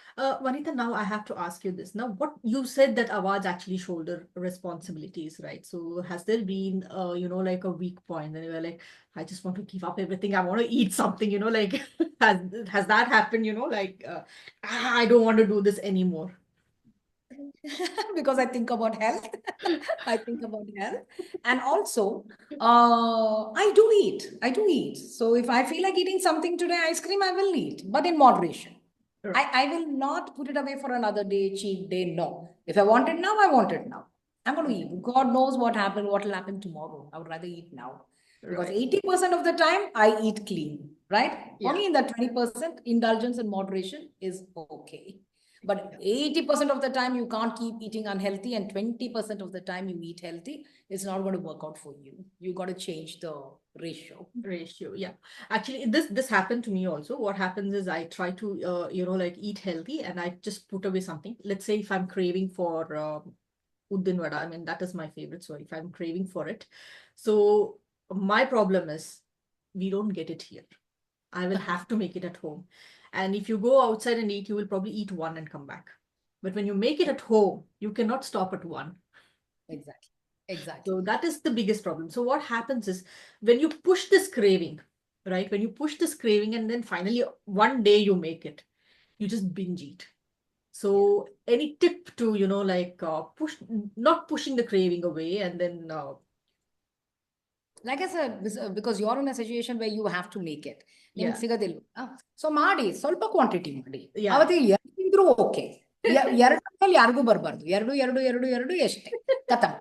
Vanita, now I have to ask you this. Now, what you said that awards actually shoulder responsibilities, right? So has there been, like a weak point when you were like, I just want to give up everything. I want to eat something, like has that happened, like I don't want to do this anymore. Because I think about health. I think about health. And also, I do eat. I do eat. So if I feel like eating something today, ice cream, I will eat, but in moderation. Right, I will not put it away for another day, cheat day. No. If I want it now, I want it now. I'm going to right, eat. God knows what will happen tomorrow. I would rather eat now. Because right. 80% of the time, I eat clean, right? Yeah, Only in that 20%, indulgence and moderation is okay. But yeah. 80% of the time, you can't keep eating unhealthy, and 20% of the time, you eat healthy. It's not going to work out for you. You got to change the ratio. Ratio, yeah. Actually, this happened to me also. What happens is I try to like eat healthy and I just put away something. Let's say if I'm craving for uddin vada, I mean that is my favorite. So if I'm craving for it, so my problem is we don't get it here. I will have to make it at home. And if you go outside and eat, you will probably eat one and come back. But when you make it at home, you cannot stop at one. Exactly. Exactly. So that is the biggest problem. So what happens is when you push this craving, right? When you push this craving and then finally one day you make it, you just binge eat. Yeah. So any tip to, push, not pushing the craving away and then, Like I said, because you're in a situation where you have to make it. ನಿಮ್ಗೆ yeah, ಸಿಗೋದಿಲ್ಲ so ಮಾಡಿ ಸ್ವಲ್ಪ quantity ಮಾಡಿ yeah. ಅವತ್ತು ಎರಡು ತಿಂದ್ರು okay ಎರಡು ಮೇಲೆ ಯಾರಿಗೂ ಬರಬಾರ್ದು ಎರಡು ಎರಡು ಎರಡು ಎರಡು ಎಷ್ಟೇ ಕಥಮ್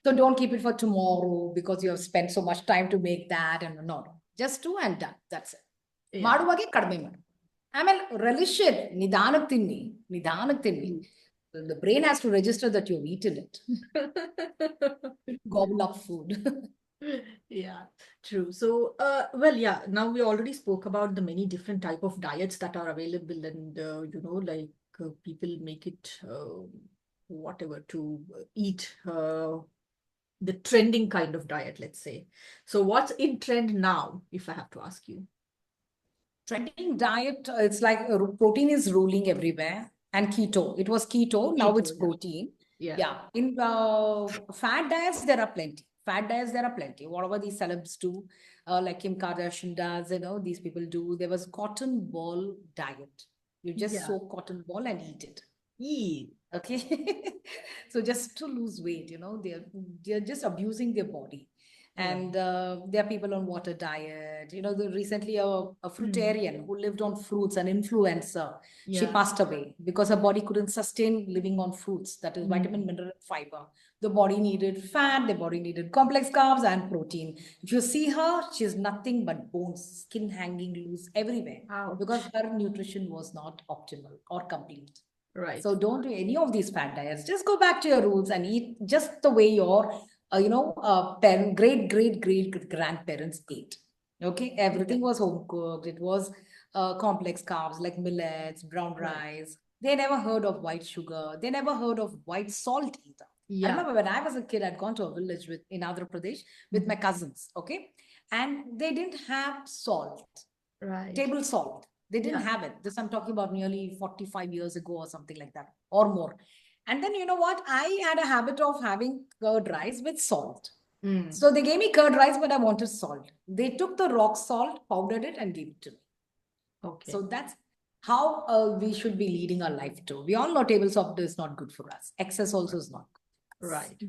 so don't keep it for tomorrow because you have spend so much time to make that and no just to and done that's it Yeah. ಮಾಡುವಾಗೆ ಕಡಿಮೆ ಮಾಡಿ ಆಮೇಲೆ relish it ನಿಧಾನಕ್ಕೆ ತಿನ್ನಿ the brain has to register that you've eaten it gobble up food. Yeah, true. So, well, yeah, now we already spoke about the many different type of diets that are available and, people make it, whatever, to eat the trending kind of diet, let's say. So what's in trend now, if I have to ask you? Trending diet, it's like protein is ruling everywhere, and keto. It was keto, now Keto, it's yeah. protein. Yeah. Yeah. In fat diets, there are plenty. Fat diets, there are plenty. Whatever these celebs do, like Kim Kardashian does, these people do. There was cotton ball diet. You just Yeah. soak cotton ball and eat it. Yee. Okay. So just to lose weight, they're just abusing their body. Yeah. And there are people on water diet. Recently a fruitarian who lived on fruits, an influencer, she Yeah. passed away because her body couldn't sustain living on fruits. That is vitamin, mineral, and fiber. The body needed fat, the body needed complex carbs and protein. If you see her, she's nothing but bones, skin hanging loose everywhere. Ouch. Because her nutrition was not optimal or complete. Right. So don't do any of these fat diets. Just go back to your roots and eat just the way your, great grandparents ate. Okay, everything was home cooked. It was complex carbs like millets, brown Right. rice. They never heard of white sugar. They never heard of white salt either. I Yeah. remember when I was a kid, I'd gone to a village in Andhra Pradesh with my cousins. Okay, and they didn't have salt, Right. table salt. They didn't Yeah. have it. This I'm talking about nearly 45 years ago or something like that, or more. And then you know what? I had a habit of having curd rice with salt. Mm. So they gave me curd rice, but I wanted salt. They took the rock salt, powdered it, and gave it to me. Okay. So that's how we should be leading our life too. We all know table salt is not good for us. Excess also is not good. Right.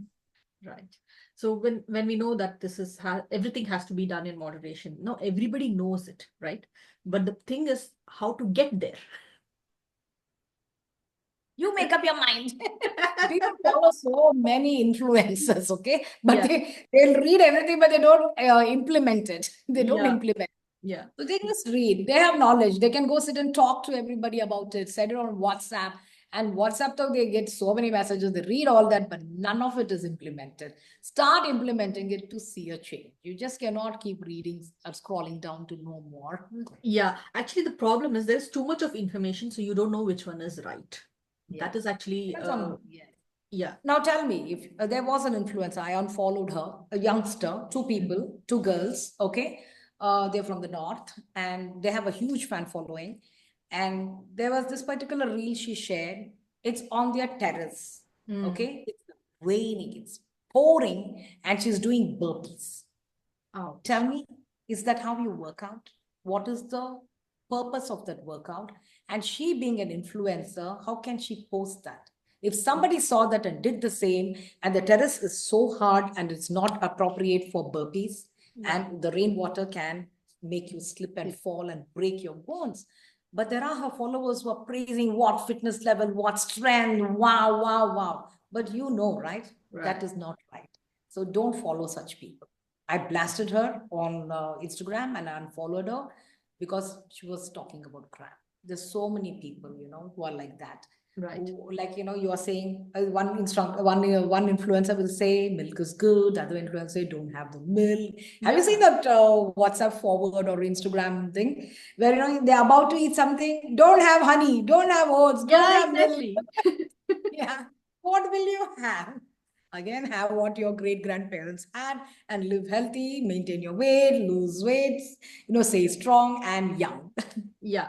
Right. So when we know that this is everything has to be done in moderation. No, everybody knows it, right? But the thing is how to get there. You make up your mind. People follow so many influencers, okay? But Yeah. they'll read everything, but they don't implement it. They don't Yeah. implement. Yeah. So they just read. They have knowledge. They can go sit and talk to everybody about it, send it on WhatsApp. And WhatsApp, though, they get so many messages. They read all that, but none of it is implemented. Start implementing it to see a change. You just cannot keep reading or scrolling down to know more. Yeah. Actually, the problem is there's too much of information, so you don't know which one is right. Yeah. That is actually, Depends on, yeah. yeah. Now tell me, if there was an influencer, I unfollowed her, a youngster, two people, two girls, okay? They're from the north and they have a huge fan following. And there was this particular reel she shared. It's on their terrace, Mm. okay? It's raining, it's pouring, and she's doing burpees. Oh. Tell me, is that how you work out? What is the purpose of that workout? And she being an influencer, how can she post that? If somebody saw that and did the same, and the terrace is so hard and it's not appropriate for burpees, Yeah. and the rainwater can make you slip and fall and break your bones. But there are her followers who are praising what fitness level, what strength, wow, wow, wow. But you know, right? That is not right. So don't follow such people. I blasted her on Instagram and I unfollowed her because she was talking about crap. There's so many people, who are like that. Right. Who, like, you are saying one influencer will say milk is good, other influencer say don't have the milk. Have you seen that WhatsApp forward or Instagram thing where they're about to eat something? Don't have honey, don't have oats, don't have exactly. milk. Yeah. What will you have? Again, have what your great grandparents had and live healthy, maintain your weight, lose weight, stay strong and young. Yeah.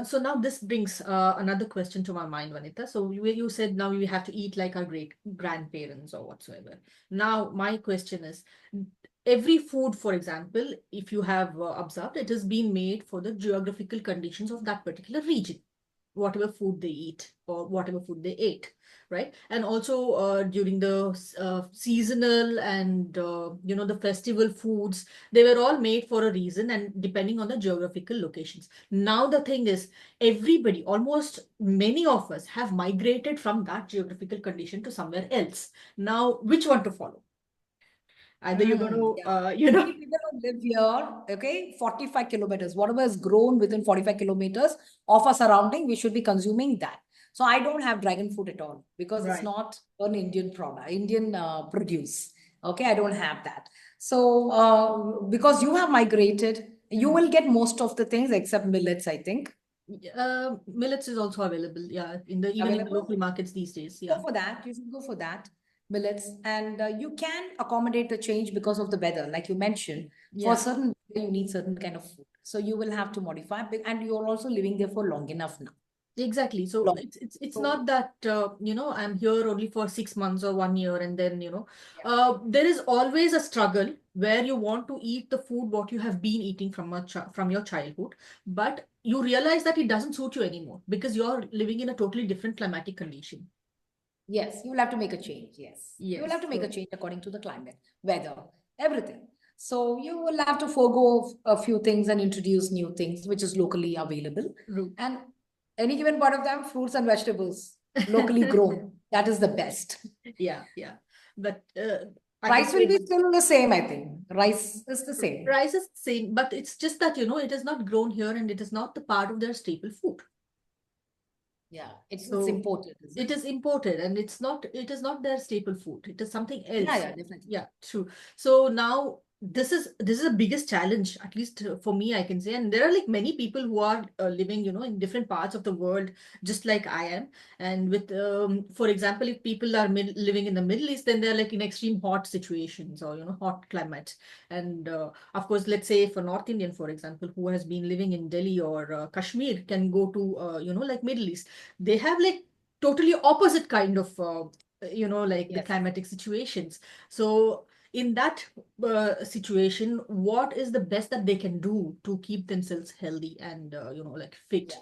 So now this brings another question to my mind, Vanita. So you said now we have to eat like our great grandparents or whatsoever. Now my question is, every food, for example, if you have observed, it has been made for the geographical conditions of that particular region, whatever food they eat or whatever food they ate, right? And also during the seasonal and the festival foods, they were all made for a reason and depending on the geographical locations. Now the thing is, everybody, almost many of us, have migrated from that geographical condition to somewhere else. Now, which one to follow? Either you're going to, Yeah. We people who live here, okay, 45 kilometers, whatever is grown within 45 kilometers of a surrounding, we should be consuming that. So I don't have dragon fruit at all because it's right. not an Indian product, Indian produce. Okay, I don't have that. So because you have migrated, you Mhm. will get most of the things except millets, I think. Millets is also available, yeah, even in the Available. local markets these days, Go yeah. for that. You should go for that, millets. And you can accommodate the change because of the weather. Like you mentioned, for Yeah. certain weather, you need certain kind of food. So you will have to modify, and you're also living there for long enough now. Exactly. So Long. it's So not that I'm here only for 6 months or 1 year, and then yeah. there is always a struggle where you want to eat the food what you have been eating from your childhood, but you realize that it doesn't suit you anymore because you're living in a totally different climatic condition. Yes, you will have to make a change. Yes. You will have Yes, to make a true. change according to the climate, weather, everything. So you will have to forego a few things and introduce new things which is locally available. True. And any given part of them, fruits and vegetables, locally grown. That is the best. Yeah, yeah. But I can Rice will say be one still the same, I think. Rice is the same. rice is same, but it's just that it is not grown here and it is not the part of their staple food. Yeah, it's So important, isn't it it? is imported and it is not their staple food. It is something Yeah, else. yeah, definitely. Yeah, true. So now this is the biggest challenge, at least for me, I can say. And there are like many people who are living, in different parts of the world, just like I am. And with, for example, if people are living in the Middle East, then they're like in extreme hot situations or hot climates. And of course, let's say for North Indian, for example, who has been living in Delhi or Kashmir, can go to like Middle East. They have like totally opposite kind of like the Yes. climatic situations. So in that situation, what is the best that they can do to keep themselves healthy and like Yeah. fit?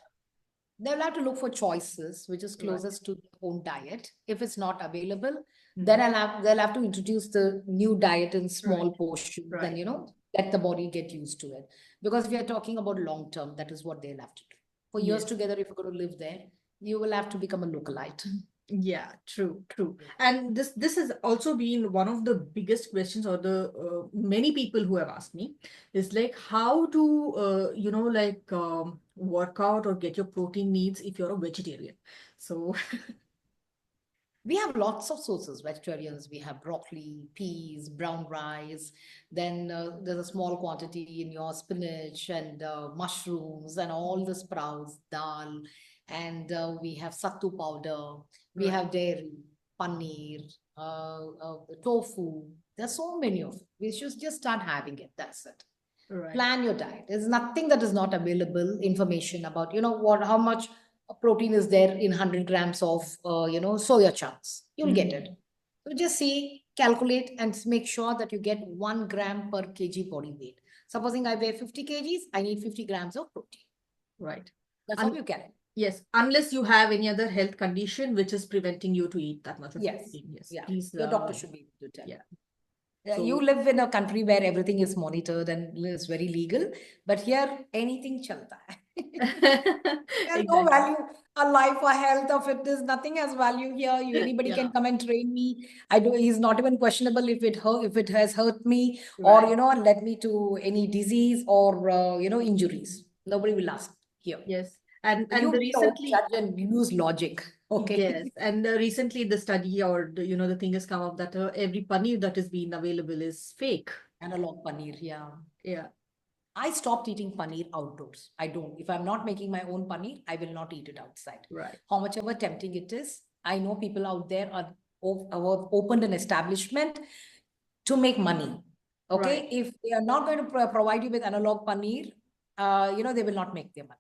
They'll have to look for choices which is Right. closest to their own diet. If it's not available, then Hmm. they'll have to introduce the new diet in Right. small portions and Right. let the body get used to it. Because we are talking about long term, that is what they'll have to do. For years Yes. together, if you're going to live there, you will have to become a localite. Yeah, true, true. And this has also been one of the biggest questions, or the many people who have asked me, is like how to like work out or get your protein needs if you're a vegetarian. So We have lots of sources, vegetarians. We have broccoli, peas, brown rice. Then there's a small quantity in your spinach and mushrooms and all the sprouts, dal. And we have sattu powder. We right, have dairy, paneer, tofu. There's so many of it. We should just start having it. That's it. right. Plan your diet. There's nothing that is not available information about what how much protein is there in 100 grams of soya chunks. You'll get it. Mhm. So just see, calculate, and make sure that you get 1 gram per kg body weight. Supposing I weigh 50 kgs, I need 50 grams of protein. Right. That's how And you can. yes, unless you have any other health condition which is preventing you to eat that much of Yes. protein. Yes, Yeah, please. your doctor should be able to tell Yeah. you. You So live in a country where everything is monitored and is very legal, but here anything chalta hai. There's no exactly. value. A life, a health, a fitness, nothing has value here. Anybody Yeah. can come and train me. I do. He's not even questionable if it has hurt me or Right. led me to any disease or injuries. Nobody will ask here. Yes. And You the don't recently, judge and use logic. yes, Okay. and recently the study or the thing has come up that every paneer that is being available is fake. Analog paneer. Yeah. Yeah. I stopped eating paneer outdoors. I don't. If I'm not making my own paneer, I will not eat it outside. Right. How much ever tempting it is, I know people out there are have opened an establishment to make money. Right. Okay, if they are not going to provide you with analog paneer, they will not make their money.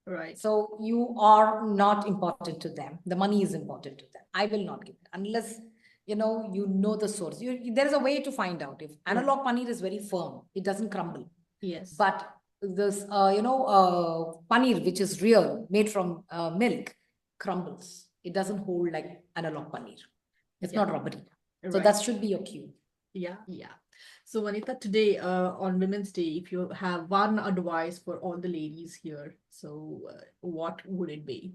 Right. So you are not important to them. The money is important to them. I will not give it unless you know the source. There is a way to find out. If Right. analog paneer is very firm, it doesn't crumble. Yes. But this, paneer which is real, made from milk, crumbles. It doesn't hold like analog paneer. It's Yeah. not rubbery. So Right. that should be your cue. Yeah. Yeah. So, Vanitha, today on Women's Day, if you have one advice for all the ladies here, so what would it be?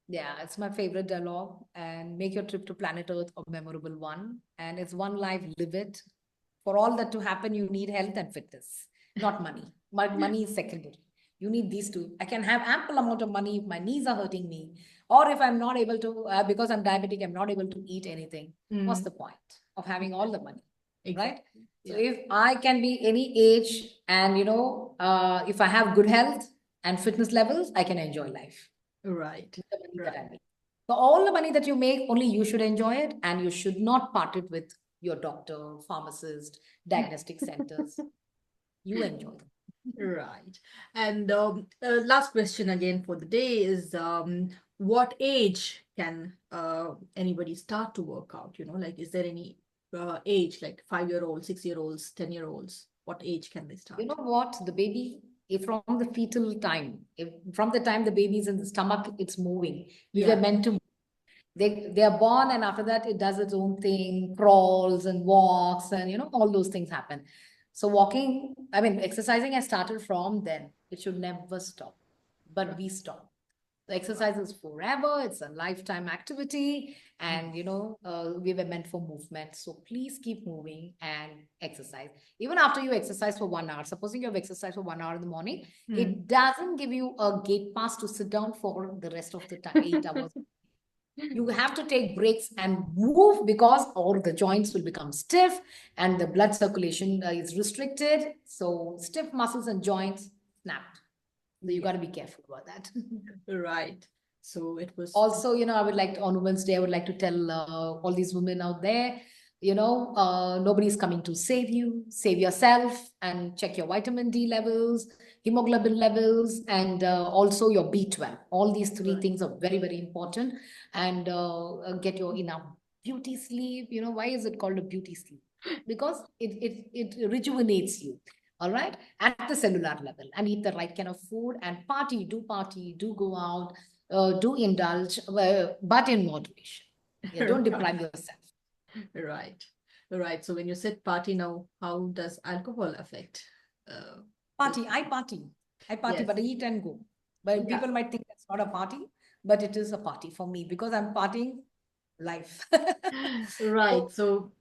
Yeah, it's my favorite dialogue. And make your trip to planet Earth a memorable one. And it's one life, live it. For all that to happen, you need health and fitness, not money. Money is secondary. You need these two. I can have ample amount of money if my knees are hurting me, or if I'm not able to, because I'm diabetic, I'm not able to eat anything. What's Mm, the point of having all the money, right? exactly. So Yeah. if I can be any age, and if I have good health and fitness levels, I can enjoy life Right. with the money that Right. I make. So all the money that you make, only you should enjoy it, and you should not part it with your doctor, pharmacist, diagnostic centers. You enjoy them. Right. And last question again for the day is what age can anybody start to work out? Like, is there any age, like 5-year olds, 6-year olds, 10-year olds? What age can they You start? know what? The baby, if from the fetal time, if from the time the baby's in the stomach, it's moving. We were Yeah. meant to. They are born, and after that it does its own thing, crawls and walks, and all those things happen. So walking, I mean, exercising has started from then. It should never stop, but Right. we stop. The exercise is forever. It's a lifetime activity, and we were meant for movement. So please keep moving and exercise. Even after you exercise for 1 hour, supposing you have exercised for 1 hour in the morning, Mm. it doesn't give you a gate pass to sit down for the rest of the time, 8 hours. You have to take breaks and move, because or the joints will become stiff and the blood circulation is restricted. So stiff muscles and joints snapped. So you Yeah. got to be careful about that. Right. So it was. Also, I would like to, on Women's Day, I would like to tell all these women out there, nobody's coming to save you. Save yourself and check your vitamin D levels, hemoglobin levels, and also your B12. All these three Right. things are very, very important. And get your enough beauty sleep. Why is it called a beauty sleep? Because it rejuvenates you. All right, at the cellular level, and eat the right kind of food, and party, do go out, do indulge, but in moderation. Yeah, don't Right. deprive yourself. Right. Right. So when you said party now, how does alcohol affect? Uh, the- I party, yes. but I eat and go. But Yeah. people might think that's not a party, but it is a party for me, because I'm partying life. Right. So,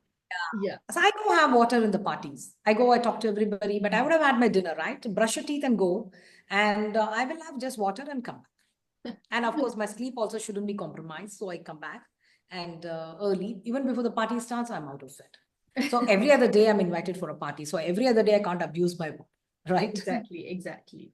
So yeah. so I go have water in the parties. I talk to everybody, but I would have had my dinner, right? Brush your teeth and go. And I will have just water and come back. And of course, my sleep also shouldn't be compromised. So I come back and early, even before the party starts, I'm out of it. So every other day, I'm invited for a party. So every other day, I can't abuse my body, right? Exactly, exactly.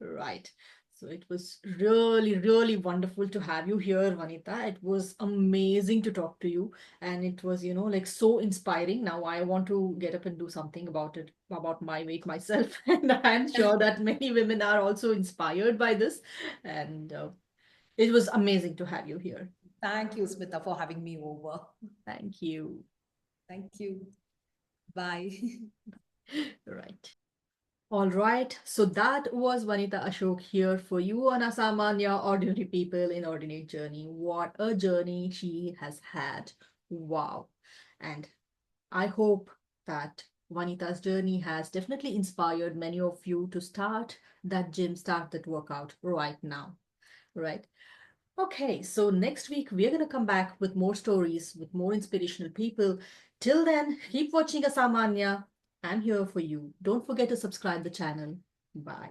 Right. So it was really, really wonderful to have you here, Vanita. It was amazing to talk to you. And it was, like so inspiring. Now I want to get up and do something about it, about my weight myself. And I'm sure that many women are also inspired by this. And it was amazing to have you here. Thank you, Smita, for having me over. Thank you. Thank you. Bye. Right. All right, so that was Wanitha Ashok here for you on Asamanya Ordinary People in Ordinary Journey. What a journey she has had. Wow. And I hope that Vanita's journey has definitely inspired many of you to start that gym, start that workout right now. Right. Okay, so next week we're going to come back with more stories, with more inspirational people. Till then, keep watching Asamanya. I'm here for you. Don't forget to subscribe the channel. Bye.